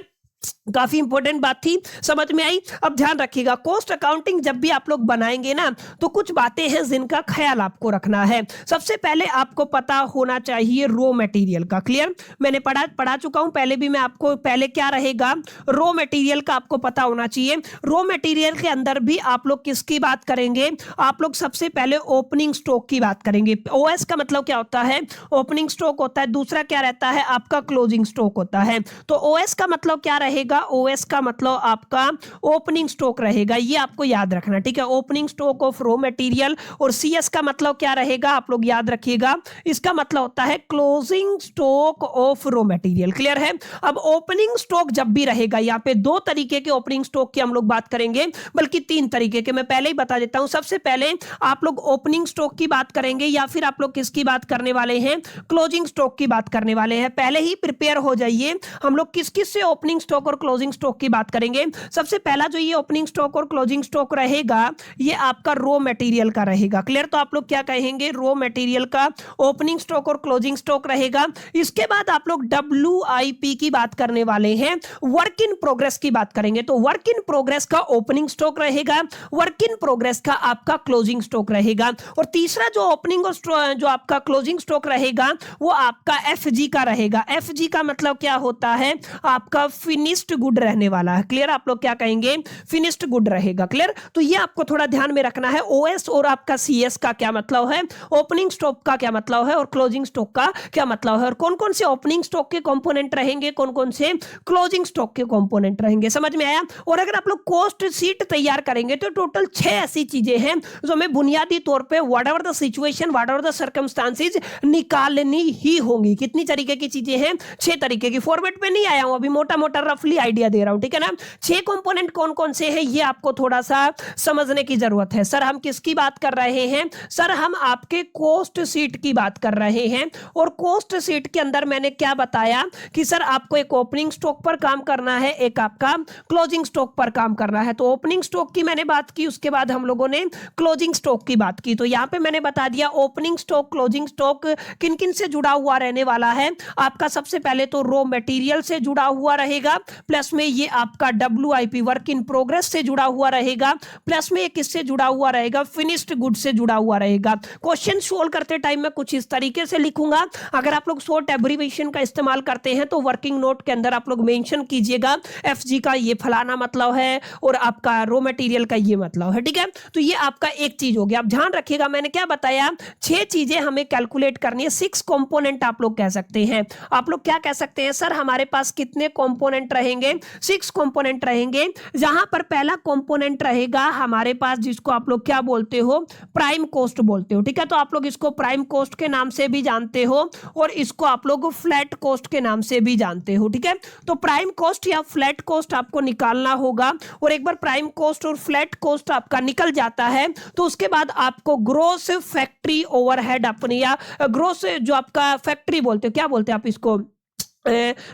काफी इंपॉर्टेंट बात थी, समझ में आई। अब ध्यान रखिएगा, कॉस्ट अकाउंटिंग जब भी आप लोग बनाएंगे ना तो कुछ बातें हैं जिनका ख्याल आपको रखना है। सबसे पहले आपको पता होना चाहिए रॉ मटेरियल का। क्लियर, मैंने पढ़ा चुका हूं पहले भी, मैं आपको पहले क्या रहेगा, रॉ मटेरियल का आपको पता होना चाहिए। रॉ मटेरियल के अंदर भी आप लोग किसकी बात करेंगे, आप लोग सबसे पहले ओपनिंग स्टॉक की बात करेंगे। ओएस का मतलब क्या होता है, ओपनिंग स्टॉक होता है। दूसरा क्या रहता है, आपका क्लोजिंग स्टॉक होता है। तो ओएस का मतलब क्या रहेगा, ओएस का मतलब आपका ओपनिंग स्टॉक रहेगा, ये आपको याद रखना। ठीक है, opening stock of raw material. और सीएस का मतलब क्या रहेगा, आप लोग याद रखिएगा, इसका मतलब होता है closing stock of raw material. Clear है। अब ओपनिंग स्टॉक जब भी रहेगा, यहां पे दो तरीके के ओपनिंग स्टॉक की हम लोग बात करेंगे, बल्कि तीन तरीके के, मैं पहले ही बता देता हूं। सबसे पहले आप लोग ओपनिंग स्टॉक की बात करेंगे, या फिर आप लोग किसकी बात करने वाले हैं, क्लोजिंग स्टॉक की बात करने वाले हैं। पहले ही प्रिपेयर हो जाइए, हम लोग किस किस से ओपनिंग स्टॉक और क्लोजिंग स्टॉक की बात करेंगे। सबसे पहला जो ये ओपनिंग स्टॉक और क्लोजिंग स्टॉक रहेगा, ये आपका रॉ मटेरियल का रहेगा। क्लियर, तो आप लोग क्या कहेंगे, रॉ मटेरियल का ओपनिंग स्टॉक और क्लोजिंग स्टॉक रहेगा। इसके बाद आप लोग WIP की बात करने वाले हैं, वर्क इन प्रोग्रेस की बात करेंगे। तो वर्क इन प्रोग्रेस का ओपनिंग स्टॉक रहेगा, वर्क इन प्रोग्रेस का आपका क्लोजिंग स्टॉक रहेगा। और तीसरा जो ओपनिंग और जो आपका क्लोजिंग स्टॉक रहेगा वो आपका FG का रहेगा। FG का मतलब क्या होता है, आपका फिनिश्ड गुड रहने वाला है। क्लियर, आप लोग क्या कहेंगे, फिनिश्ड गुड रहेगा। क्लियर, तो ये आपको थोड़ा ध्यान में रखना है। ओएस और आपका सीएस का क्या मतलब है, ओपनिंग स्टॉक का क्या मतलब है और क्लोजिंग स्टॉक का क्या मतलब है, और कौन कौन से ओपनिंग स्टॉक के कंपोनेंट रहेंगे, कौन कौन से क्लोजिंग स्टॉक के कंपोनेंट रहेंगे। समझ में आया। और अगर आप लोग कॉस्ट शीट तैयार करेंगे तो टोटल 6 ऐसी चीजें हैं जो हमें बुनियादी तौर पे whatever the situation, whatever the circumstances निकालनी ही होंगी। कितनी तरीके की चीजें हैं, 6 तरीके की। फॉर्मेट पे नहीं आया हूं, अभी मोटा मोटा रफली आइडिया दे रहा हूं। ठीक है ना, 6 कंपोनेंट कौन कौन से हैं ये आपको थोड़ा सा समझने की जरूरत है। सर हम किसकी बात कर रहे हैं, सर हम आपके कॉस्ट शीट की बात कर रहे हैं। और कॉस्ट शीट के अंदर मैंने क्या बताया कि सर आपको एक ओपनिंग स्टॉक पर काम करना है, एक आपका क्लोजिंग स्टॉक पर काम करना है। तो ओपनिंग स्टॉक की मैंने बात की, उसके बाद हम लोगों ने क्लोजिंग स्टॉक की बात की। तो यहां पे मैंने बता दिया ओपनिंग स्टॉक, क्लोजिंग स्टॉक किन किन से जुड़ा हुआ रहने वाला है। आपका सबसे पहले तो रॉ मटेरियल से जुड़ा हुआ रहेगा, प्लस में ये आपका WIP वर्क इन प्रोग्रेस से जुड़ा हुआ रहेगा, प्लस में किससे जुड़ा हुआ रहेगा, फिनिश्ड गुड से जुड़ा हुआ रहेगा। क्वेश्चन सोल्व करते टाइम मैं कुछ इस तरीके से लिखूंगा। अगर आप लोग शॉर्ट एब्रिविएशन का इस्तेमाल करते हैं तो वर्किंग नोट के अंदर आप लोग मेंशन कीजिएगा, FG का ये फलाना मतलब है और आपका रॉ मटेरियल का ये मतलब है। ठीक है, तो ये आपका एक चीज हो गया। अब ध्यान रखिएगा, मैंने क्या बताया, 6 चीजें हमें कैलकुलेट करनी है। 6 कंपोनेंट आप लोग कह सकते हैं। आप लोग क्या कह सकते हैं, सर हमारे पास कितने कंपोनेंट रहेंगे? 6 कंपोनेंट रहेंगे, जहां पर पहला कंपोनेंट रहेगा हमारे पास, जिसको आप लोग क्या बोलते हो? प्राइम कॉस्ट बोलते हो। ठीक है, तो आप लोग इसको प्राइम कॉस्ट के नाम से भी जानते हो और इसको आप लोग फ्लैट कॉस्ट के नाम से भी जानते हो। ठीक है, तो प्राइम कॉस्ट या फ्लैट कॉस्ट आपको निकालना होगा, और एक बार प्राइम कॉस्ट और फ्लैट कॉस्ट आपका निकल जाता है तो उसके बाद आपको ग्रोस फैक्ट्री ओवरहेड अपनी, या ग्रोस जो आपका फैक्ट्री बोलते हो, क्या बोलते हैं आप इसको?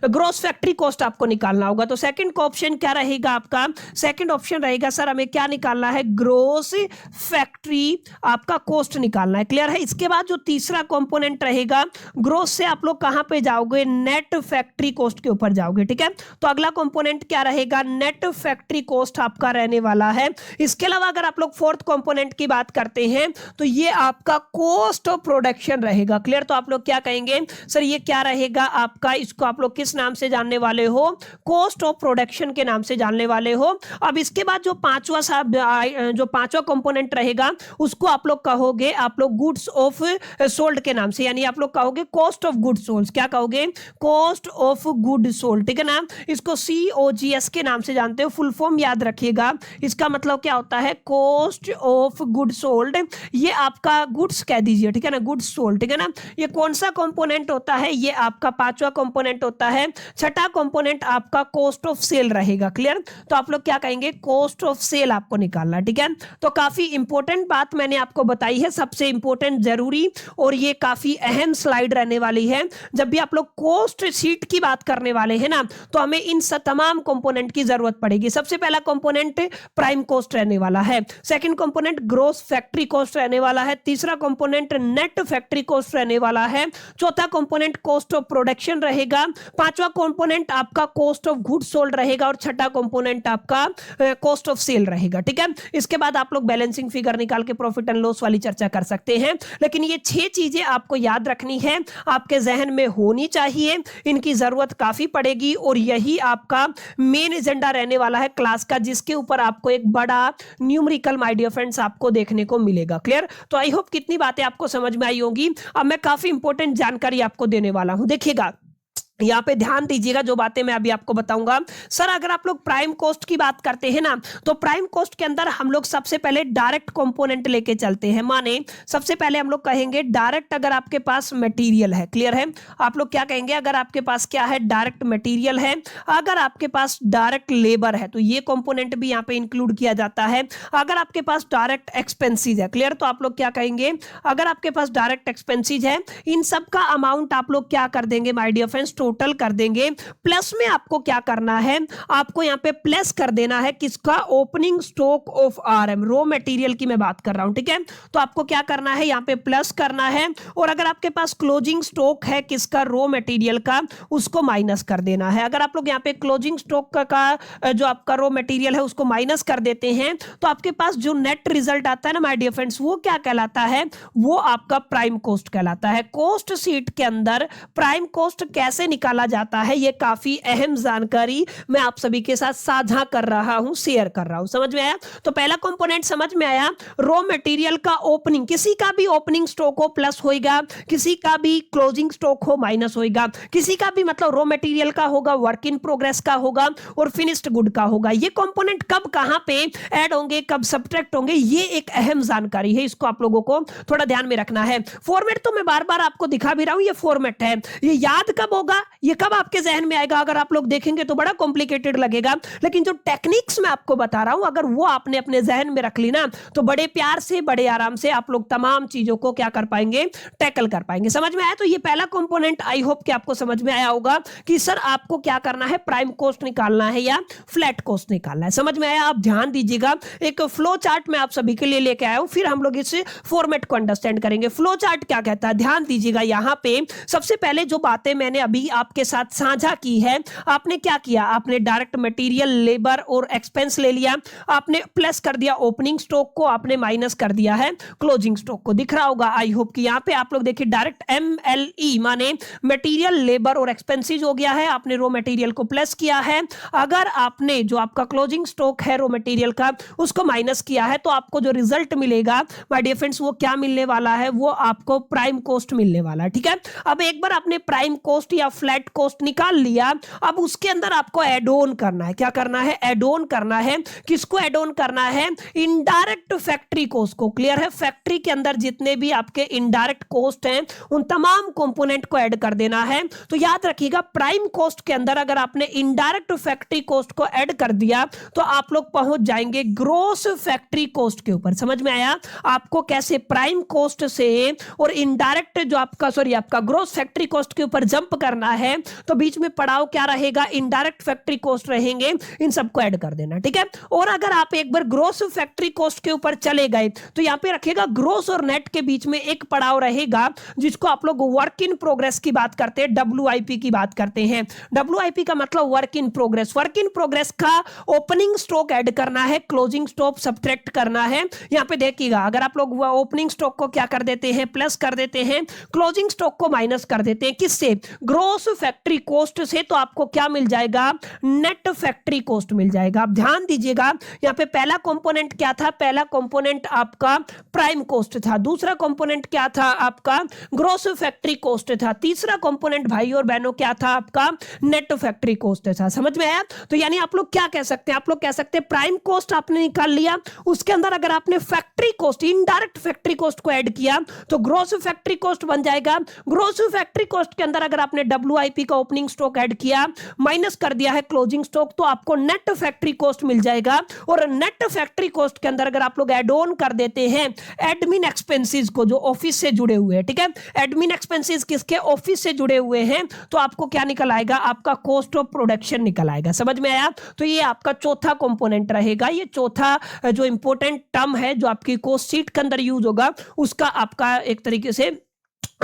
ग्रोस फैक्ट्री कॉस्ट आपको निकालना होगा। तो सेकंड का ऑप्शन क्या रहेगा आपका? सेकंड ऑप्शन रहेगा सर हमें क्या निकालना है? ग्रोस फैक्ट्री आपका कॉस्ट निकालना है। क्लियर है? इसके बाद जो तीसरा कंपोनेंट रहेगा, ग्रोस से आप लोग कहां पे जाओगे? नेट फैक्ट्री कॉस्ट के ऊपर जाओगे। ठीक है, तो अगला कंपोनेंट क्या रहेगा? नेट फैक्ट्री कॉस्ट आपका रहने वाला है। इसके अलावा अगर आप लोग फोर्थ कंपोनेंट की बात करते हैं तो ये आपका कॉस्ट ऑफ प्रोडक्शन रहेगा। क्लियर? तो आप लोग क्या कहेंगे सर, ये क्या रहेगा आपका? इसको आप लोग किस नाम से जानने वाले हो? कॉस्ट ऑफ प्रोडक्शन के नाम से जानने वाले हो। अब इसके बाद जो पांचवा कंपोनेंट रहेगा उसको आप लोग कहोगे, आप लोग गुड्स ऑफ सोल्ड के नाम से, यानी आप लोग कहोगे कॉस्ट ऑफ गुड सोल्ड। क्या कहोगे? Cost of good sold. ठीक है ना, इसको COGS के नाम से जानते हो। फुल फॉर्म याद रखिएगा, इसका मतलब क्या होता है? Cost of good sold. ये आपका गुड्स कह दीजिए, ठीक है ना, गुड्स सोल्ड। ठीक है ना, ये कौन सा कंपोनेंट होता है? ये आपका पांचवा कंपोनेंट होता है। छठा कंपोनेंट आपका कॉस्ट ऑफ सेल रहेगा। क्लियर? तो आप लोग क्या कहेंगे? कॉस्ट ऑफ सेल आपको निकालना। ठीक है, तो काफी इंपॉर्टेंट बात मैंने आपको बताई है, सबसे इंपॉर्टेंट, जरूरी, और ये काफी अहम स्लाइड रहने वाली है। जब भी आप लोग कॉस्ट शीट की बात करने वाले हैं ना, तो हमें इन तमाम कंपोनेंट की जरूरत पड़ेगी। सबसे पहला कंपोनेंट प्राइम कॉस्ट रहने वाला है, second component gross factory cost रहने वाला है, तीसरा कंपोनेंट नेट फैक्ट्री कॉस्ट रहने वाला है, चौथा कंपोनेंट कॉस्ट ऑफ प्रोडक्शन रहेगा, पांचवा कंपोनेंट आपका कॉस्ट ऑफ गुड्स सोल्ड रहेगा, और छठा कंपोनेंट आपका कॉस्ट ऑफ सेल रहेगा। ठीक है, इसके बाद आप लोग बैलेंसिंग फिगर निकाल के प्रॉफिट एंड लॉस वाली चर्चा कर सकते हैं, लेकिन ये 6 चीजें आपको याद रखनी है, आपके जहन में होनी चाहिए, इनकी जरूरत काफी पड़ेगी, और यही आपका मेन एजेंडा रहने वाला है क्लास का, जिसके ऊपर आपको एक बड़ा न्यूमेरिकल, माय डियर फ्रेंड्स, आपको देखने को मिलेगा। क्लियर? तो आई होप कितनी बातें आपको समझ में आई होंगी। अब मैं काफी इंपॉर्टेंट जानकारी आपको देने वाला हूं, देखिएगा, यहाँ पे ध्यान दीजिएगा जो बातें मैं अभी आपको बताऊंगा। सर अगर आप लोग प्राइम कॉस्ट की बात करते हैं ना, तो प्राइम कॉस्ट के अंदर हम लोग सबसे पहले डायरेक्ट कंपोनेंट लेके चलते हैं। माने सबसे पहले हम लोग कहेंगे डायरेक्ट, अगर आपके पास मटेरियल है। क्लियर है? आप लोग क्या कहेंगे? अगर आपके पास क्या है? डायरेक्ट मटेरियल है। अगर आपके पास डायरेक्ट लेबर है तो ये कंपोनेंट भी यहाँ पे इंक्लूड किया जाता है। अगर आपके पास डायरेक्ट एक्सपेंसेस है, क्लियर, तो आप लोग क्या कहेंगे? अगर आपके पास डायरेक्ट एक्सपेंसेस है, इन सब का अमाउंट आप लोग क्या कर देंगे माय डियर फ्रेंड्स? टोटल कर देंगे। प्लस में आपको क्या करना है? आपको यहां पे प्लस कर देना है किसका? Opening stock of RM, raw material की मैं बात कर रहा हूं। ठीक है, तो आपको क्या करना है? यहां पे प्लस करना है, और अगर आपके पास क्लोजिंग स्टॉक है किसका? रॉ मटेरियल का, उसको माइनस कर देना है। अगर आप लोग यहां पे क्लोजिंग स्टॉक का जो आपका रॉ मटेरियल है उसको माइनस कर देते हैं, तो आपके पास जो नेट रिजल्ट आता है ना माय डियर फ्रेंड्स, वो क्या कहलाता है? वो आपका प्राइम कॉस्ट कहलाता है। कॉस्ट शीट के अंदर प्राइम कॉस्ट कैसे निकाला जाता है, ये काफी अहम जानकारी मैं आप सभी के साथ साझा कर रहा हूं, शेयर कर रहा हूं। समझ में आया? तो पहला कंपोनेंट समझ में आया, रॉ मटेरियल का ओपनिंग, किसी का भी ओपनिंग स्टॉक हो प्लस होएगा, किसी का भी क्लोजिंग स्टॉक हो माइनस होएगा, किसी का भी मतलब रॉ मटेरियल का होगा, वर्क इन प्रोग्रेस का होगा, और फिनिश्ड गुड का होगा। ये कंपोनेंट कब कहां पे ऐड होंगे, कब सब्ट्रैक्ट होंगे, ये एक अहम जानकारी है, इसको आप लोगों को थोड़ा ध्यान में रखना है। फॉर्मेट तो मैं बार बार आपको दिखा भी रहा हूं, ये फॉर्मेट है, ये याद कब होगा, ये कब आपके जहन में आएगा, अगर आप लोग देखेंगे तो बड़ा कॉम्प्लिकेटेड लगेगा, लेकिन जो टेक्निक्स मैं आपको बता रहा हूं, अगर वो आपने अपने जहन में रख ली ना, तो बड़े प्यार से, बड़े आराम से आप लोग तमाम चीजों को क्या कर पाएंगे? टैकल कर पाएंगे। समझ में आया? तो ये पहला कंपोनेंट आई होप कि आपको समझ में आया होगा कि सर आपको क्या करना है? प्राइम कॉस्ट निकालना है या फ्लैट कॉस्ट निकालना है। समझ में आया? आप ध्यान दीजिएगा, एक फ्लो चार्ट मैं आप सभी के लिए लेके आया हूं, फिर हम लोग इस फॉर्मेट को अंडरस्टैंड करेंगे। फ्लो चार्ट क्या कहता है, ध्यान दीजिएगा। यहां पे सबसे पहले जो बातें मैंने अभी आपके साथ साझा की है, आपने क्या किया? आपने डायरेक्ट मटेरियल, लेबर और एक्सपेंस ले लिया, आपने प्लस कर दिया ओपनिंग स्टॉक को, आपने माइनस कर दिया है क्लोजिंग स्टॉक को। दिख रहा होगा आई होप कि यहां पे आप लोग देखिए डायरेक्ट MLE माने मटेरियल, लेबर और एक्सपेंसेस हो गया है, आपने रॉ मटेरियल को प्लस किया है। अगर आपने जो आपका क्लोजिंग स्टॉक है रॉ मटेरियल का उसको माइनस किया है, तो आपको जो रिजल्ट मिलेगा माय डियर फ्रेंड्स, वो क्या मिलने वाला है? वो आपको प्राइम कॉस्ट मिलने वाला है। ठीक है, अब एक बार आपने प्राइम कॉस्ट या फ्लैट कॉस्ट निकाल लिया। अब उसके अंदर आपको एड ऑन करना है, क्या करना है, एड ऑन करना है। किसको एड ऑन करना है, इनडायरेक्ट फैक्ट्री कॉस्ट को। क्लियर है, फैक्ट्री के अंदर जितने भी आपके इनडायरेक्ट कॉस्ट हैं उन तमाम कंपोनेंट को ऐड कर देना है। तो याद रखिएगा प्राइम कॉस्ट के अंदर अगर आपने इनडायरेक्ट फैक्ट्री कॉस्ट को ऐड कर दिया तो आप लोग पहुंच जाएंगे ग्रॉस फैक्ट्री कॉस्ट के ऊपर। समझ में आया आपको कैसे प्राइम कॉस्ट से और इनडायरेक्ट जो आपका ग्रॉस फैक्ट्री कॉस्ट के ऊपर जंप करना है। तो बीच में पड़ाव क्या रहेगा, इनडायरेक्ट फैक्ट्री कॉस्ट रहेंगे, इन सबको ऐड कर देना। ठीक है, और अगर आप एक बार ग्रॉस फैक्ट्री कॉस्ट के ऊपर चले गए तो यहां पे रखिएगा ग्रॉस और नेट के बीच में एक पड़ाव रहेगा जिसको आप लोग वर्क इन प्रोग्रेस की बात करते हैं, WIP की बात करते हैं। WIP का मतलब work in progress. Work in progress का ओपनिंग स्टॉक ऐड करना है, क्लोजिंग स्टॉक सब्ट्रैक्ट करना है। यहां पे देखिएगा अगर आप लोग ओपनिंग स्टॉक को क्या कर देते हैं, प्लस कर देते हैं, क्लोजिंग स्टॉक को माइनस कर देते हैं, किससे, ग्रॉस फैक्ट्री कॉस्ट से, तो आपको क्या मिल जाएगा, नेट फैक्ट्री कॉस्ट मिल जाएगा। आप ध्यान दीजिएगा यहां पे पहला कंपोनेंट क्या था, पहला कंपोनेंट आपका प्राइम कॉस्ट था, दूसरा कंपोनेंट क्या था आपका ग्रॉस फैक्ट्री कॉस्ट था, तीसरा कंपोनेंट भाई और बहनों क्या था आपका नेट फैक्ट्री कॉस्ट था। समझ में आया। तो यानी आप लोग क्या कह सकते हैं, आप लोग कह सकते हैं प्राइम कॉस्ट आपने निकाल लिया, उसके अंदर अगर आपने factory cost, indirect factory cost को ऐड किया तो ग्रॉस फैक्ट्री कॉस्ट बन जाएगा। ग्रॉस फैक्ट्री कॉस्ट के अंदर अगर आपने WIP का ओपनिंग स्टॉक ऐड किया, माइनस कर दिया है क्लोजिंग स्टॉक, तो आपको नेट फैक्ट्री कॉस्ट मिल जाएगा। और नेट फैक्ट्री कॉस्ट के अंदर अगर आप लोग ऐड ऑन कर देते हैं एडमिन एक्सपेंसेस को जो ऑफिस से जुड़े हुए हैं, ठीक है, एडमिन एक्सपेंसेस किसके, ऑफिस से जुड़े हुए हैं, तो आपको क्या निकल आएगा, आपका कॉस्ट ऑफ प्रोडक्शन निकल आएगा। समझ में आया। तो ये आपका चौथा कंपोनेंट रहेगा, ये चौथा जो इंपॉर्टेंट टर्म है जो आपकी कॉस्ट शीट के अंदर यूज होगा, उसका आपका एक तरीके से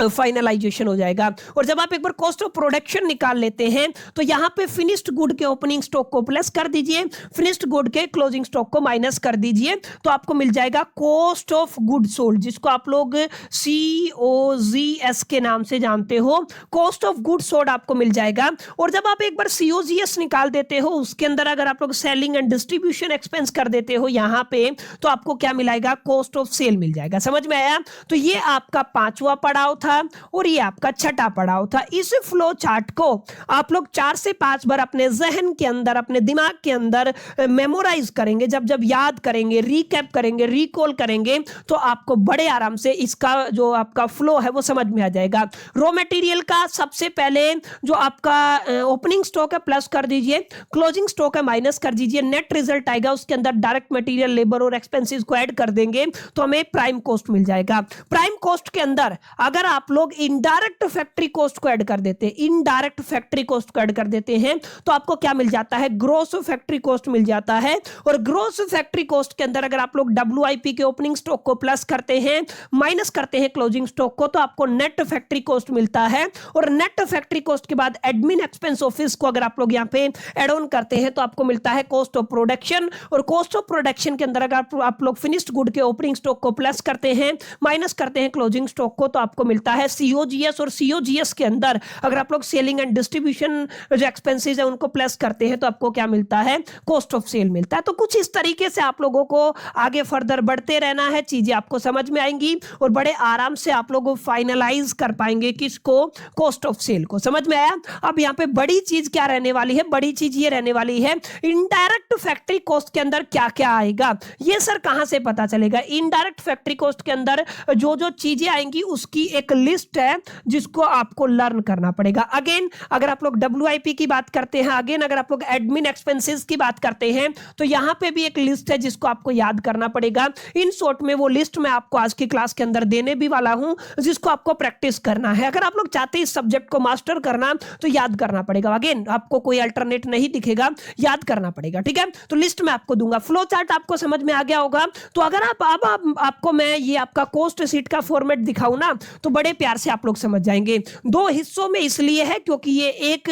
फाइनलाइजेशन हो जाएगा। और जब आप एक बार कॉस्ट ऑफ प्रोडक्शन निकाल लेते हैं तो यहां पे फिनिश्ड गुड के ओपनिंग स्टॉक को प्लस कर दीजिए, फिनिश्ड गुड के क्लोजिंग स्टॉक को माइनस कर दीजिए, तो आपको मिल जाएगा कॉस्ट ऑफ गुड सोल्ड, जिसको आप लोग COGS के नाम से जानते हो। कॉस्ट ऑफ गुड सोल्ड आपको मिल जाएगा। और जब आप एक बार COGS निकाल देते हो उसके अंदर अगर आप लोग सेलिंग एंड डिस्ट्रीब्यूशन एक्सपेंस कर देते हो यहां पे, तो आपको क्या मिलाएगा, कॉस्ट ऑफ सेल मिल जाएगा। समझ में आया। तो ये आपका पांचवा पड़ाव था और ये आपका छठा पड़ाव था। इस फ्लो चार्ट को आप लोग 4 से 5 बार अपने जहन के अंदर, अपने दिमाग के अंदर मेमोराइज करेंगे। जब जब याद करेंगे, रिकैप करेंगे, रिकॉल करेंगे, तो आपको बड़े आराम से इसका जो आपका फ्लो है वो समझ में आ जाएगा। रॉ मटेरियल का सबसे पहले जो आपका ओपनिंग स्टॉक है प्लस कर दीजिए, क्लोजिंग स्टॉक है माइनस कर दीजिए, नेट रिजल्ट आएगा, उसके अंदर डायरेक्ट मटेरियल, लेबर और एक्सपेंसेस को ऐड कर देंगे तो हमें प्राइम कॉस्ट मिल जाएगा। प्राइम कॉस्ट के अंदर अगर आप लोग इनडायरेक्ट फैक्ट्री कॉस्ट को ऐड कर देते हैं, इनडायरेक्ट फैक्ट्री कॉस्ट को ऐड कर देते हैं, तो आपको क्या मिल जाता है, ग्रॉस फैक्ट्री कॉस्ट मिल जाता है। और ग्रॉस फैक्ट्री कॉस्ट के अंदर अगर आप लोग WIP के ओपनिंग स्टॉक को प्लस करते हैं, माइनस करते हैं क्लोजिंग स्टॉक को, तो आपको नेट फैक्ट्री कॉस्ट मिलता है। और नेट फैक्ट्री कॉस्ट के बाद एडमिन एक्सपेंस ऑफिस को अगर आप लोग यहां पे ऐड ऑन करते हैं तो आपको मिलता है कॉस्ट ऑफ प्रोडक्शन। और कॉस्ट ऑफ प्रोडक्शन के अंदर अगर आप लोग फिनिश्ड गुड के ओपनिंग स्टॉक को प्लस करते हैं, माइनस करते हैं क्लोजिंग स्टॉक को, तो आपको मिलता है COGS। और COGS के अंदर अगर आप लोग सेलिंग एंड डिस्ट्रीब्यूशन जो एक्सपेंसेस है उनको प्लस करते हैं तो आपको क्या मिलता है, कॉस्ट ऑफ सेल मिलता है। तो कुछ इस तरीके से आप लोगों को आगे फर्दर बढ़ते रहना है, चीजें आपको समझ में आएंगी और बड़े आराम से आप लोग फाइनलाइज कर पाएंगे किसको, कॉस्ट ऑफ सेल को। समझ में आया। अब यहाँ पे बड़ी चीज क्या रहने वाली है, बड़ी चीज ये रहने वाली है इनडायरेक्ट फैक्ट्री कॉस्ट के अंदर क्या क्या आएगा। ये सर कहां से पता चलेगा, इनडायरेक्ट फैक्ट्री कॉस्ट के अंदर जो जो चीजें आएंगी उसकी एक लिस्ट है जिसको आपको लर्न करना पड़ेगा। अगेन अगर आप लोग WIP की बात करते हैं, अगेन अगर आप लोग एडमिन एक्सपेंसेस की बात करते हैं, तो यहां पे भी एक लिस्ट है जिसको आपको याद करना पड़ेगा। इन शॉर्ट में वो लिस्ट मैं आपको आज की क्लास के अंदर देने भी वाला हूं जिसको आपको प्रैक्टिस करना है। अगर आप लोग चाहते हैं इस सब्जेक्ट को मास्टर करना तो याद करना पड़ेगा। अगेन आपको कोई अल्टरनेट नहीं दिखेगा, याद करना पड़ेगा। ठीक है, तो लिस्ट में आपको दूंगा। फ्लो चार्ट आपको समझ में आ गया होगा। तो अगर आपको मैं ये आपका कॉस्ट शीट का फॉर्मेट दिखाऊं ना तो बड़े प्यार से आप लोग समझ जाएंगे। 2 हिस्सों में इसलिए है क्योंकि ये एक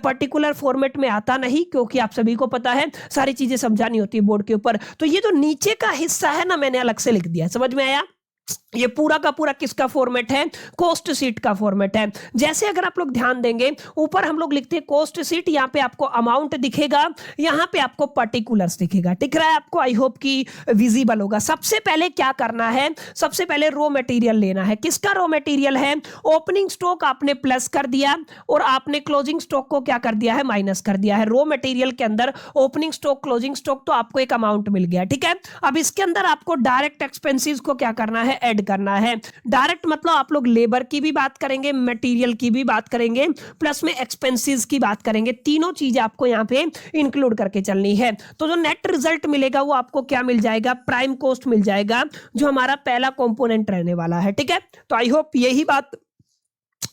पर्टिकुलर फॉर्मेट में आता नहीं, क्योंकि आप सभी को पता है सारी चीजें समझानी होती है बोर्ड के ऊपर। तो ये जो नीचे का हिस्सा है ना मैंने अलग से लिख दिया। समझ में आया। ये पूरा का पूरा किसका फॉर्मेट है, कॉस्ट शीट का फॉर्मेट है। जैसे अगर आप लोग ध्यान देंगे ऊपर हम लोग लिखते हैं कॉस्ट शीट, यहाँ पे आपको अमाउंट दिखेगा, यहाँ पे आपको पर्टिकुलर्स दिखेगा, दिख रहा है आपको, आई होप कि विजिबल होगा। सबसे पहले क्या करना है, सबसे पहले रॉ मटेरियल लेना है। किसका रॉ मटेरियल है, ओपनिंग स्टॉक आपने प्लस कर दिया और आपने क्लोजिंग स्टॉक को क्या कर दिया है, माइनस कर दिया है। रॉ मटेरियल के अंदर ओपनिंग स्टॉक क्लोजिंग स्टॉक, तो आपको एक अमाउंट मिल गया, ठीक है। अब इसके अंदर आपको डायरेक्ट एक्सपेंसेस को क्या करना है, ऐड करना है। डायरेक्ट मतलब आप लोग लेबर की भी बात करेंगे, मटेरियल की भी बात करेंगे, प्लस में एक्सपेंसेस की बात करेंगे। तीनों चीजें आपको यहां पे इंक्लूड करके चलनी है। तो जो नेट रिजल्ट मिलेगा वो आपको क्या मिल जाएगा, प्राइम कॉस्ट मिल जाएगा, जो हमारा पहला कंपोनेंट रहने वाला है, ठीक है। तो आई होप यही बात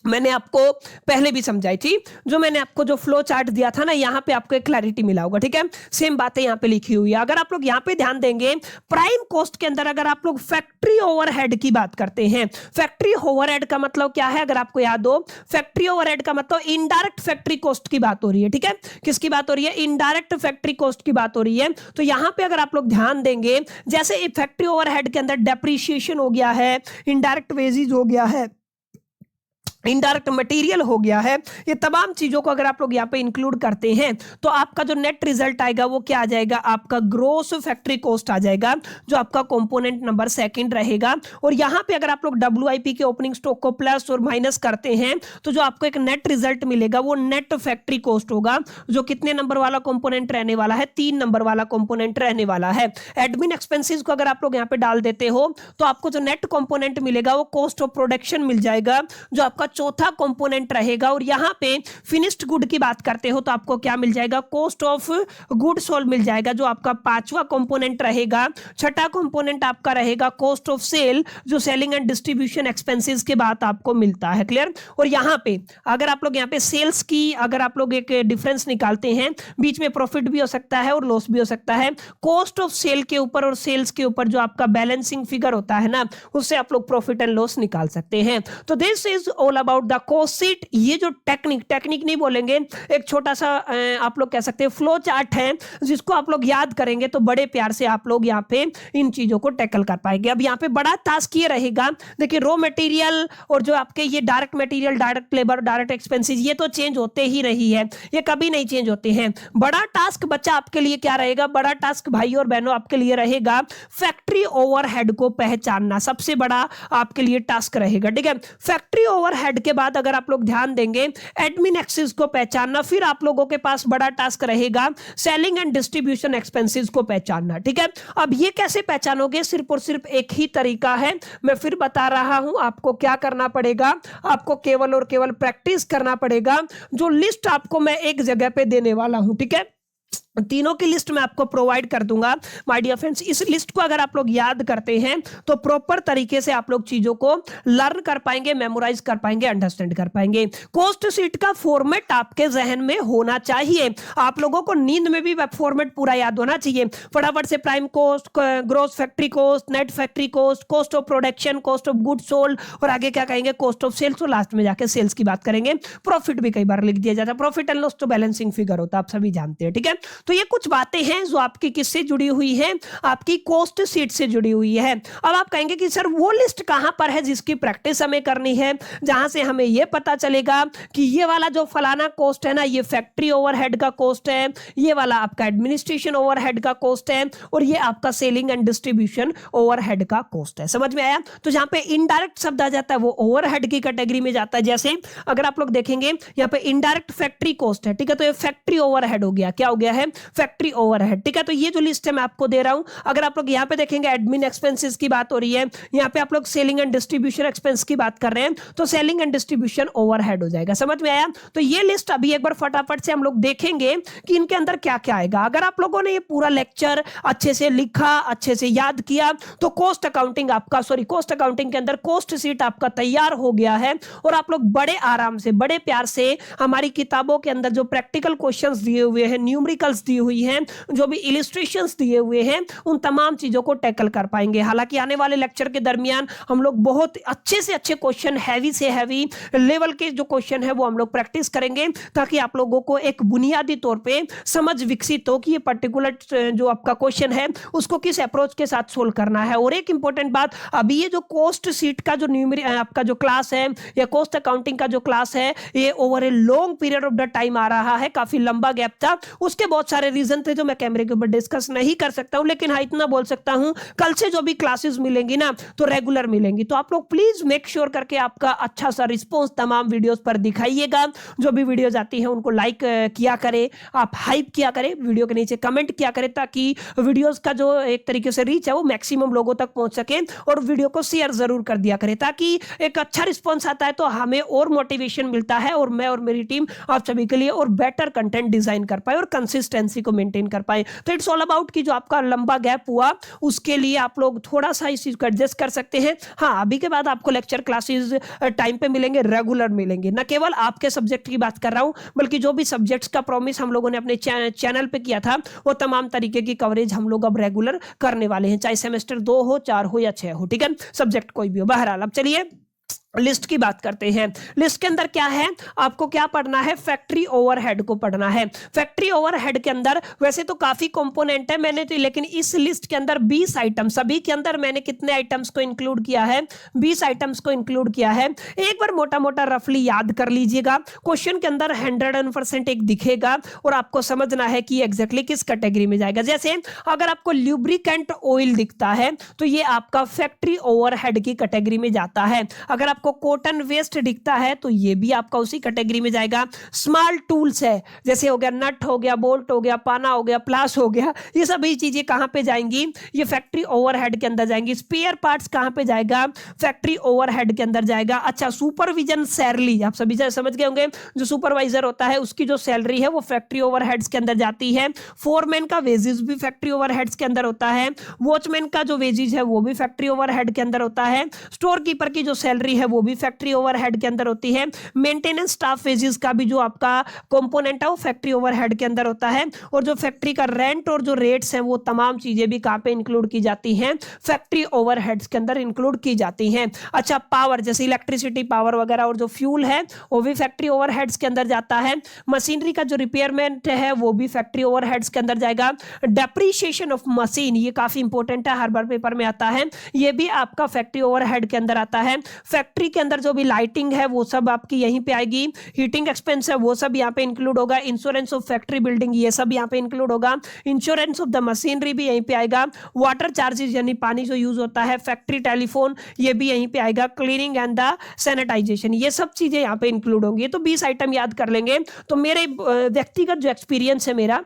मैंने आपको पहले भी समझाई थी, जो मैंने आपको जो फ्लो चार्ट दिया था ना, यहां पे आपको एक क्लैरिटी मिला होगा, ठीक है। सेम बातें यहां पे लिखी हुई है। अगर आप लोग यहां पे ध्यान देंगे प्राइम कॉस्ट के अंदर अगर आप लोग फैक्ट्री ओवरहेड की बात करते हैं, फैक्ट्री ओवरहेड का मतलब क्या है, अगर आपको याद हो, फैक्ट्री ओवरहेड का मतलब इनडायरेक्ट फैक्ट्री कॉस्ट की बात हो रही है, ठीक है। किसकी बात हो रही है, इनडायरेक्ट फैक्ट्री कॉस्ट की बात हो रही है। तो यहां पे अगर आप लोग ध्यान देंगे, जैसे फैक्ट्री ओवरहेड के अंदर डेप्रीशिएशन हो गया है, इनडायरेक्ट वेजेस हो गया है, इनडायरेक्ट मटेरियल हो गया है, ये तमाम चीजों को अगर आप लोग यहाँ पे इंक्लूड करते हैं तो आपका जो नेट रिजल्ट आएगा वो क्या आ जाएगा, आपका ग्रोस फैक्ट्री कॉस्ट आ जाएगा, जो आपका कंपोनेंट नंबर सेकंड रहेगा। और यहाँ पे अगर आप लोग WIP के ओपनिंग स्टॉक को प्लस और माइनस करते हैं तो जो आपको एक नेट रिजल्ट मिलेगा वो नेट फैक्ट्री कॉस्ट होगा, जो कितने नंबर वाला कंपोनेंट रहने वाला है, 3 नंबर वाला कंपोनेंट रहने वाला है। एडमिन एक्सपेंसेस को अगर आप लोग यहाँ पे डाल देते हो तो आपको जो नेट कंपोनेंट मिलेगा वो कॉस्ट ऑफ प्रोडक्शन मिल जाएगा, जो आपका चौथा कंपोनेंट रहेगा। और यहां पे फिनिश्ड गुड की बात करते हो तो आपको क्या मिल जाएगा, कॉस्ट ऑफ गुड सोल्ड मिल जाएगा, जो आपका पांचवा कंपोनेंट रहेगा। छठा कंपोनेंट आपका रहेगा कॉस्ट ऑफ सेल, जो सेलिंग एंड डिस्ट्रीब्यूशन एक्सपेंसेस के बाद आपको मिलता है, क्लियर। और यहां पे अगर आप लोग यहां पे सेल्स की अगर आप लोग एक डिफरेंस निकालते हैं, बीच में प्रॉफिट भी हो सकता है और लॉस भी हो सकता है। कॉस्ट ऑफ सेल के ऊपर और सेल्स के ऊपर जो आपका बैलेंसिंग फिगर होता है ना, उससे आप लोग प्रॉफिट एंड लॉस निकाल सकते हैं। तो this is all about the cost sheet. ये जो टेक्निक नहीं बोलेंगे, एक छोटा सा आप लोग कह सकते हैं फ्लो चार्ट है, जिसको आप लोग याद करेंगे तो बड़े प्यार से आप लोग यहाँ पे इन चीजों को टैकल कर पाएंगे। अब यहाँ पे बड़ा टास्क ये रहेगा, देखिए रॉ मटेरियल और जो आपके ये direct material, direct labour, direct expenses, ये तो चेंज होते ही रही है, ये कभी नहीं चेंज होते हैं। बड़ा टास्क बच्चा आपके लिए क्या रहेगा, बड़ा टास्क भाई और बहनों आपके लिए रहेगा फैक्ट्री ओवरहेड को पहचानना, सबसे बड़ा आपके लिए टास्क रहेगा, ठीक है। फैक्ट्री ओवरहेड के बाद अगर आप लोग ध्यान देंगे एडमिन एक्सेस को पहचानना, फिर आप लोगों के पास बड़ा टास्क रहेगा सेलिंग एंड डिस्ट्रीब्यूशन एक्सपेंसेस को पहचानना, ठीक है। अब ये कैसे पहचानोगे, सिर्फ और सिर्फ एक ही तरीका है, मैं फिर बता रहा हूं, आपको क्या करना पड़ेगा, आपको केवल और केवल प्रैक्टिस करना पड़ेगा। जो लिस्ट आपको मैं एक जगह पे देने वाला हूं, ठीक है, तीनों की लिस्ट मैं आपको प्रोवाइड कर दूंगा माय डियर फ्रेंड्स। इस लिस्ट को अगर आप लोग याद करते हैं तो प्रॉपर तरीके से आप लोग चीजों को लर्न कर पाएंगे, मेमोराइज कर पाएंगे, अंडरस्टैंड कर पाएंगे। कॉस्ट शीट का फॉर्मेट आपके जहन में होना चाहिए, आप लोगों को नींद में भी फॉर्मेट पूरा याद होना चाहिए। फटाफट से prime cost, gross factory cost, net factory cost, cost of production, cost of good sold, और आगे क्या कहेंगे, कॉस्ट ऑफ सेल्स, और लास्ट में जाके सेल्स की बात करेंगे। प्रॉफिट भी कई बार लिख दिया जाता है, प्रॉफिट एंड लॉस तो बैलेंसिंग फिगर होता है, आप सभी जानते हैं, ठीक है। तो ये कुछ बातें हैं जो आपकी किससे जुड़ी हुई है, आपकी कॉस्ट शीट से जुड़ी हुई है। अब आप कहेंगे कि सर वो लिस्ट कहां पर है जिसकी प्रैक्टिस हमें करनी है, जहां से हमें यह पता चलेगा कि ये वाला जो फलाना कॉस्ट है ना, ये फैक्ट्री ओवरहेड का कॉस्ट है, ये वाला आपका एडमिनिस्ट्रेशन ओवरहेड का कॉस्ट है, और ये आपका सेलिंग एंड डिस्ट्रीब्यूशन ओवरहेड का कॉस्ट है। समझ में आया। तो जहां पे इनडायरेक्ट शब्द आ जाता है वो ओवरहेड की कैटेगरी में जाता है। जैसे अगर आप लोग देखेंगे यहाँ पे इनडायरेक्ट फैक्ट्री कॉस्ट है, ठीक है, तो ये फैक्ट्री ओवरहेड हो गया, क्या हो गया है, फैक्ट्री ओवरहेड, ठीक है। तो ये जो लिस्ट है मैं आपको दे रहा हूं। अगर आप लोग यहाँ पे देखेंगे एडमिन एक्सपेंसेस की बात हो रही है, यहाँ पे आप लोग सेलिंग एंड डिस्ट्रीब्यूशन एक्सपेंस की बात कर रहे हैं, तो सेलिंग एंड डिस्ट्रीब्यूशन ओवरहेड हो जाएगा। समझ में आया। तो ये लिस्ट अभी एक बार फटाफट से हम लोग देखेंगे कि इनके अंदर क्या क्या आएगा। अगर आप लोगों ने ये पूरा लेक्चर अच्छे से लिखा, अच्छे से याद किया, तो कॉस्ट अकाउंटिंग कॉस्ट अकाउंटिंग के अंदर कॉस्ट शीट आपका तैयार हो गया है। और आप लोग बड़े आराम से, बड़े प्यार से हमारी किताबों के अंदर जो प्रैक्टिकल क्वेश्चंस दिए हुए हैं, न्यूमेरिकल्स पिक्चर्स दी हुई हैं, जो भी इलिस्ट्रेशंस दिए हुए हैं, उन तमाम चीजों को टैकल कर पाएंगे। हालांकि आने वाले लेक्चर के दरमियान हम लोग बहुत अच्छे से अच्छे क्वेश्चन, हैवी से हैवी लेवल के जो क्वेश्चन है वो हम लोग प्रैक्टिस करेंगे, ताकि आप लोगों को एक बुनियादी तौर पे समझ विकसित हो कि ये पर्टिकुलर जो आपका क्वेश्चन है उसको किस अप्रोच के साथ सोल्व करना है। और एक इंपॉर्टेंट बात, अभी ये जो कॉस्ट सीट का जो आपका जो क्लास है या कॉस्ट अकाउंटिंग का जो क्लास है, ये over a long period of the time आ रहा है, काफी लंबा गैप था। उसके बहुत सारे रीजन थे जो मैं कैमरे के ऊपर डिस्कस नहीं कर सकता हूं, लेकिन हाँ इतना बोल सकता हूं, कल से जो भी क्लासेस मिलेंगी ना तो रेगुलर मिलेंगी। तो आप लोग प्लीज मेक श्योर करके आपका अच्छा सा रिस्पॉन्स तमाम वीडियोस पर दिखाइएगा। जो भी वीडियोस आती है उनको लाइक किया करें, आप हाइप किया करें, वीडियो के नीचे कमेंट किया करें, ताकि वीडियोस का जो एक तरीके से रीच है वो मैक्सिमम लोगों तक पहुंच सके। और वीडियो को शेयर जरूर कर दिया करें, ताकि एक अच्छा रिस्पॉन्स आता है तो हमें और मोटिवेशन मिलता है, और मैं और मेरी टीम आप सभी के लिए और बेटर कंटेंट डिजाइन कर पाए और कंसिस्टेंसी को मेंटेन कर पाए। तो इट्स ऑल अबाउट कि जो आपका लंबा गैप हुआ उसके लिए आप लोग थोड़ा सा इस चीज को एडजस्ट कर सकते हैं। हाँ, अभी के बाद आपको लेक्चर क्लासेस टाइम पे मिलेंगे, रेगुलर मिलेंगे। न केवल आपके सब्जेक्ट की बात कर रहा हूं, बल्कि जो भी सब्जेक्ट्स का प्रॉमिस हम लोगों ने अपने चैनल पे किया था, वो तमाम तरीके की कवरेज हम लोग अब रेगुलर करने वाले हैं, चाहे सेमेस्टर 2 हो, 4 हो या 6 हो। ठीक है, सब्जेक्ट कोई भी हो। बहरहाल अब चलिए लिस्ट की बात करते हैं। लिस्ट के अंदर क्या है, आपको क्या पढ़ना है, फैक्ट्री ओवरहेड को पढ़ना है। फैक्ट्री ओवरहेड के अंदर वैसे तो काफी कंपोनेंट है, मैंने तो लेकिन इस लिस्ट के अंदर 20 आइटम, सभी के अंदर मैंने कितने आइटम्स को इंक्लूड किया है, 20 आइटम्स को इंक्लूड किया है। एक बार मोटा मोटा रफली याद कर लीजिएगा। क्वेश्चन के अंदर 100% एक दिखेगा और आपको समझना है कि एग्जैक्टली किस कैटेगरी में जाएगा। जैसे अगर आपको ल्यूब्रिकेंट ऑयल दिखता है तो ये आपका फैक्ट्री ओवरहेड की कैटेगरी में जाता है। अगर आपको कॉटन वेस्ट दिखता है तो ये भी आपका उसी कैटेगरी में जाएगा। स्मॉल टूल्स है, जैसे हो गया नट हो गया, बोल्ट हो गया, पाना हो गया, प्लास हो गया, ये सभी चीजें कहां पे जाएंगी, ये फैक्ट्री ओवरहेड के अंदर जाएंगी। स्पेयर पार्ट्स कहां पे जाएगा, फैक्ट्री ओवरहेड के अंदर जाएगा। अच्छा, सुपरविजन सैलरी, आप सभी समझ गए होंगे, जो सुपरवाइजर होता है उसकी जो सैलरी है वो फैक्ट्री ओवरहेड्स के अंदर जाती है। फोरमैन का वेजेस भी फैक्ट्री ओवरहेड्स के अंदर होता है। वॉचमैन का जो वेजेस है वो भी फैक्ट्री ओवरहेड के अंदर होता है। स्टोर कीपर की जो सैलरी है वो भी फैक्ट्री ओवरहेड के अंदर होती है। मेंटेनेंस स्टाफ वेजेस का भी जो आपका कंपोनेंट है वो फैक्ट्री ओवरहेड के अंदर होता है। और जो फैक्ट्री का रेंट और जो रेट्स हैं वो तमाम चीजें भी कहां पे इंक्लूड की जाती हैं, फैक्ट्री ओवरहेड्स के अंदर इंक्लूड की जाती हैं। अच्छा, पावर जैसे इलेक्ट्रिसिटी पावर वगैरह और जो फ्यूल है वो भी फैक्ट्री ओवरहेड्स के अंदर जाता है। मशीनरी का जो रिपेयरमेंट है वो भी फैक्ट्री ओवरहेड्स के अंदर जाएगा। डेप्रीशिएशन ऑफ मशीन, ये काफी इंपॉर्टेंट है, हर बार पेपर में आता है, ये भी आपका फैक्ट्री ओवरहेड के अंदर आता है। फैक्ट्री के अंदर जो भी लाइटिंग है वो सब आपकी यहीं पे आएगी। हीटिंग एक्सपेंस है वो सब यहाँ पे इंक्लूड होगा। इंश्योरेंस ऑफ फैक्ट्री बिल्डिंग ये सब यहाँ पे इंक्लूड होगा। इंश्योरेंस ऑफ द मशीनरी भी यहीं पे आएगा। वाटर चार्जेस यानी पानी जो यूज होता है, फैक्ट्री टेलीफोन ये भी यहीं पे आएगा। क्लीनिंग एंड द सैनिटाइजेशन ये सब चीजें यहाँ पे इंक्लूड होंगी। तो 20 आइटम याद कर लेंगे। तो मेरे व्यक्तिगत जो एक्सपीरियंस है, मेरा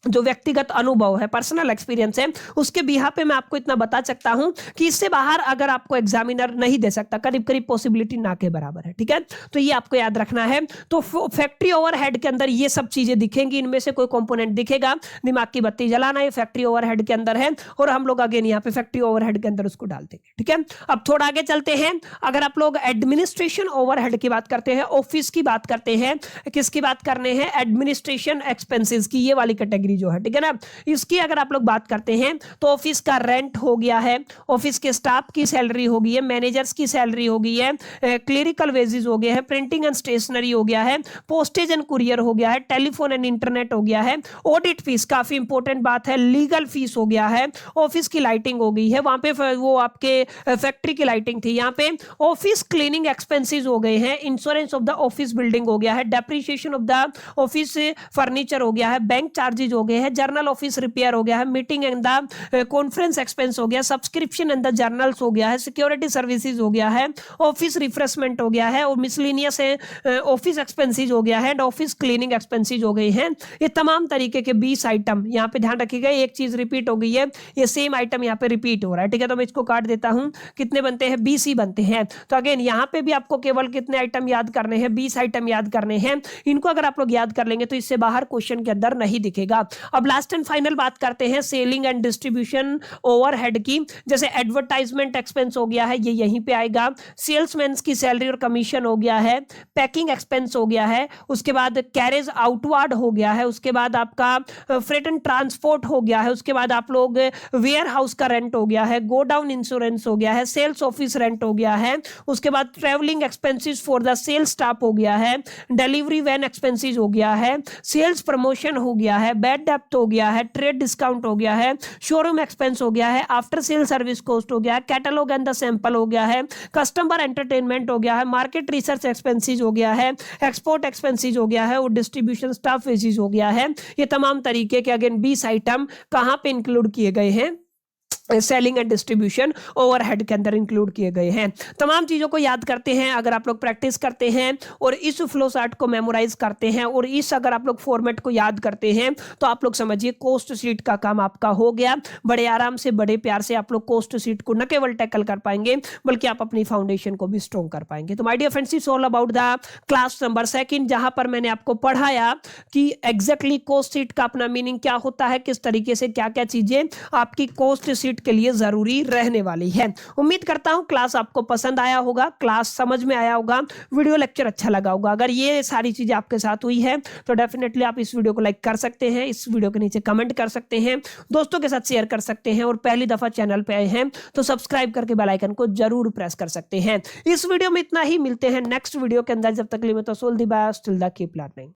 जो व्यक्तिगत अनुभव है, पर्सनल एक्सपीरियंस है, उसके बिहा पे मैं आपको इतना बता सकता हूं कि इससे बाहर अगर आपको एग्जामिनर नहीं दे सकता, करीब करीब पॉसिबिलिटी ना के बराबर है। ठीक है, तो ये आपको याद रखना है। तो फैक्ट्री ओवरहेड के अंदर ये सब चीजें दिखेंगी, इनमें से कोई कंपोनेंट दिखेगा, दिमाग की बत्ती जलाना, ये फैक्ट्री ओवरहेड के अंदर है और हम लोग अगेन यहाँ पे फैक्ट्री ओवरहेड के अंदर उसको डाल देंगे। ठीक है, अब थोड़ा आगे चलते हैं। अगर आप लोग एडमिनिस्ट्रेशन ओवरहेड की बात करते हैं, ऑफिस की बात करते हैं, किसकी बात करने हैं, एडमिनिस्ट्रेशन एक्सपेंसेस की, ये वाली कैटेगरी जो है, ठीक है ना, इसकी अगर आप लोग बात करते हैं तो ऑफिस का रेंट हो गया है, ऑफिस के स्टाफ की सैलरी हो गई है, मैनेजर्स की सैलरी हो गई है, क्लरिकल वेजेस हो गया है, प्रिंटिंग एंड स्टेशनरी हो गया है, पोस्टेज एंड कुरियर हो गया है, टेलीफोन एंड इंटरनेट हो गया है, ऑडिट फीस काफी इंपॉर्टेंट बात है, लीगल फीस हो गया है, ऑफिस की लाइटिंग हो गई है, वहां पे वो आपके फैक्ट्री की लाइटिंग थी, यहाँ पे ऑफिस क्लीनिंग एक्सपेंसेस हो गए हैं, insurance of the office building हो गया है, depreciation of the office furniture हो गया है, बैंक चार्जेज हो गए हैं, जर्नल ऑफिस रिपेयर हो गया है, meeting and the conference expense हो गया, सब्सक्रिप्शन एंड द जर्नल्स हो गया है, सिक्योरिटी सर्विसेज हो गया है, ऑफिस रिफ्रेशमेंट हो गया है और मिसलेनियस ऑफिस एक्सपेंसेस हो गया है एंड ऑफिस क्लीनिंग एक्सपेंसेस हो गए हैं। ये तमाम तरीके के 20 आइटम यहाँ पे ध्यान रखिएगा। एक चीज रिपीट हो गई है, ये सेम आइटम यहाँ पे रिपीट हो रहा है। ठीक है, तो मैं इसको काट देता हूं। कितने बनते हैं, 20 ही बनते हैं। तो अगेन यहाँ पे भी आपको केवल कितने आइटम याद करने हैं, 20 आइटम याद करने हैं। इनको अगर आप लोग याद कर लेंगे तो इससे बाहर क्वेश्चन के अंदर नहीं दिखेगा। अब लास्ट एंड फाइनल बात करते हैं सेलिंग एंड डिस्ट्रीब्यूशन ओवरहेड की। जैसे एडवर्टाइजमेंट एक्सपेंस हो गया है, ये यहीं पे आएगा। सेल्समैन की सैलरी और कमीशन हो गया है। पैकिंग एक्सपेंस हो गया है। उसके बाद कैरेज आउटवर्ड हो गया है। उसके बाद आपका फ्रेट एंड ट्रांसपोर्ट हो गया है। उसके बाद आप लोग वेयर हाउस का रेंट हो गया है। गोडाउन इंश्योरेंस हो गया है। सेल्स ऑफिस रेंट हो गया है। उसके बाद travelling expenses for the sales staff हो गया है। डिलीवरी वैन एक्सपेंसेस हो गया है। सेल्स प्रमोशन हो गया है। बैड डेप्थ हो गया है। ट्रेड डिस्काउंट हो गया है। शोरूम एक्सपेंस हो गया है। आफ्टर सेल सर्विस कॉस्ट हो गया है। कैटलॉग एंड द सैंपल हो गया है। कस्टमर एंटरटेनमेंट हो गया है। मार्केट रिसर्च एक्सपेंसेस हो गया है। एक्सपोर्ट एक्सपेंसेस हो गया है और डिस्ट्रीब्यूशन स्टाफ फीस हो गया है। ये तमाम तरीके के अगेन 20 आइटम कहां पे इंक्लूड किए गए हैं? सेलिंग एंड डिस्ट्रीब्यूशन ओवरहेड के अंदर इंक्लूड किए गए हैं। तमाम चीजों को याद करते हैं अगर आप लोग प्रैक्टिस करते हैं और इस फ्लो चार्ट को मेमोराइज करते हैं और इस अगर आप लोग फॉर्मेट को याद करते हैं तो आप लोग समझिए कोस्ट शीट का काम आपका हो गया। बड़े आराम से बड़े प्यार से आप लोग कोस्ट शीट को न केवल टैकल कर पाएंगे बल्कि आप अपनी फाउंडेशन को भी स्ट्रॉन्ग कर पाएंगे। तो my dear friends, it's all about the class number 2 जहां पर मैंने आपको पढ़ाया कि एग्जैक्टली कोस्ट शीट का अपना मीनिंग क्या होता है, किस तरीके से क्या क्या चीजें आपकी कोस्ट शीट के लिए जरूरी रहने वाली है। उम्मीद करता हूं क्लास आपको पसंद आया होगा, क्लास समझ में आया होगा, वीडियो लेक्चर अच्छा लगा होगा। अगर ये सारी चीजें आपके साथ हुई है तो डेफिनेटली आप इस वीडियो को लाइक कर सकते हैं, इस वीडियो के नीचे कमेंट कर सकते हैं, दोस्तों के साथ शेयर कर सकते हैं और पहली दफा चैनल पे आए हैं तो सब्सक्राइब करके बेल आइकन को जरूर प्रेस कर सकते हैं। इस वीडियो में इतना ही, मिलते हैं नेक्स्ट वीडियो के अंदर। जब तक के लिए मैं तो कीप लर्निंग।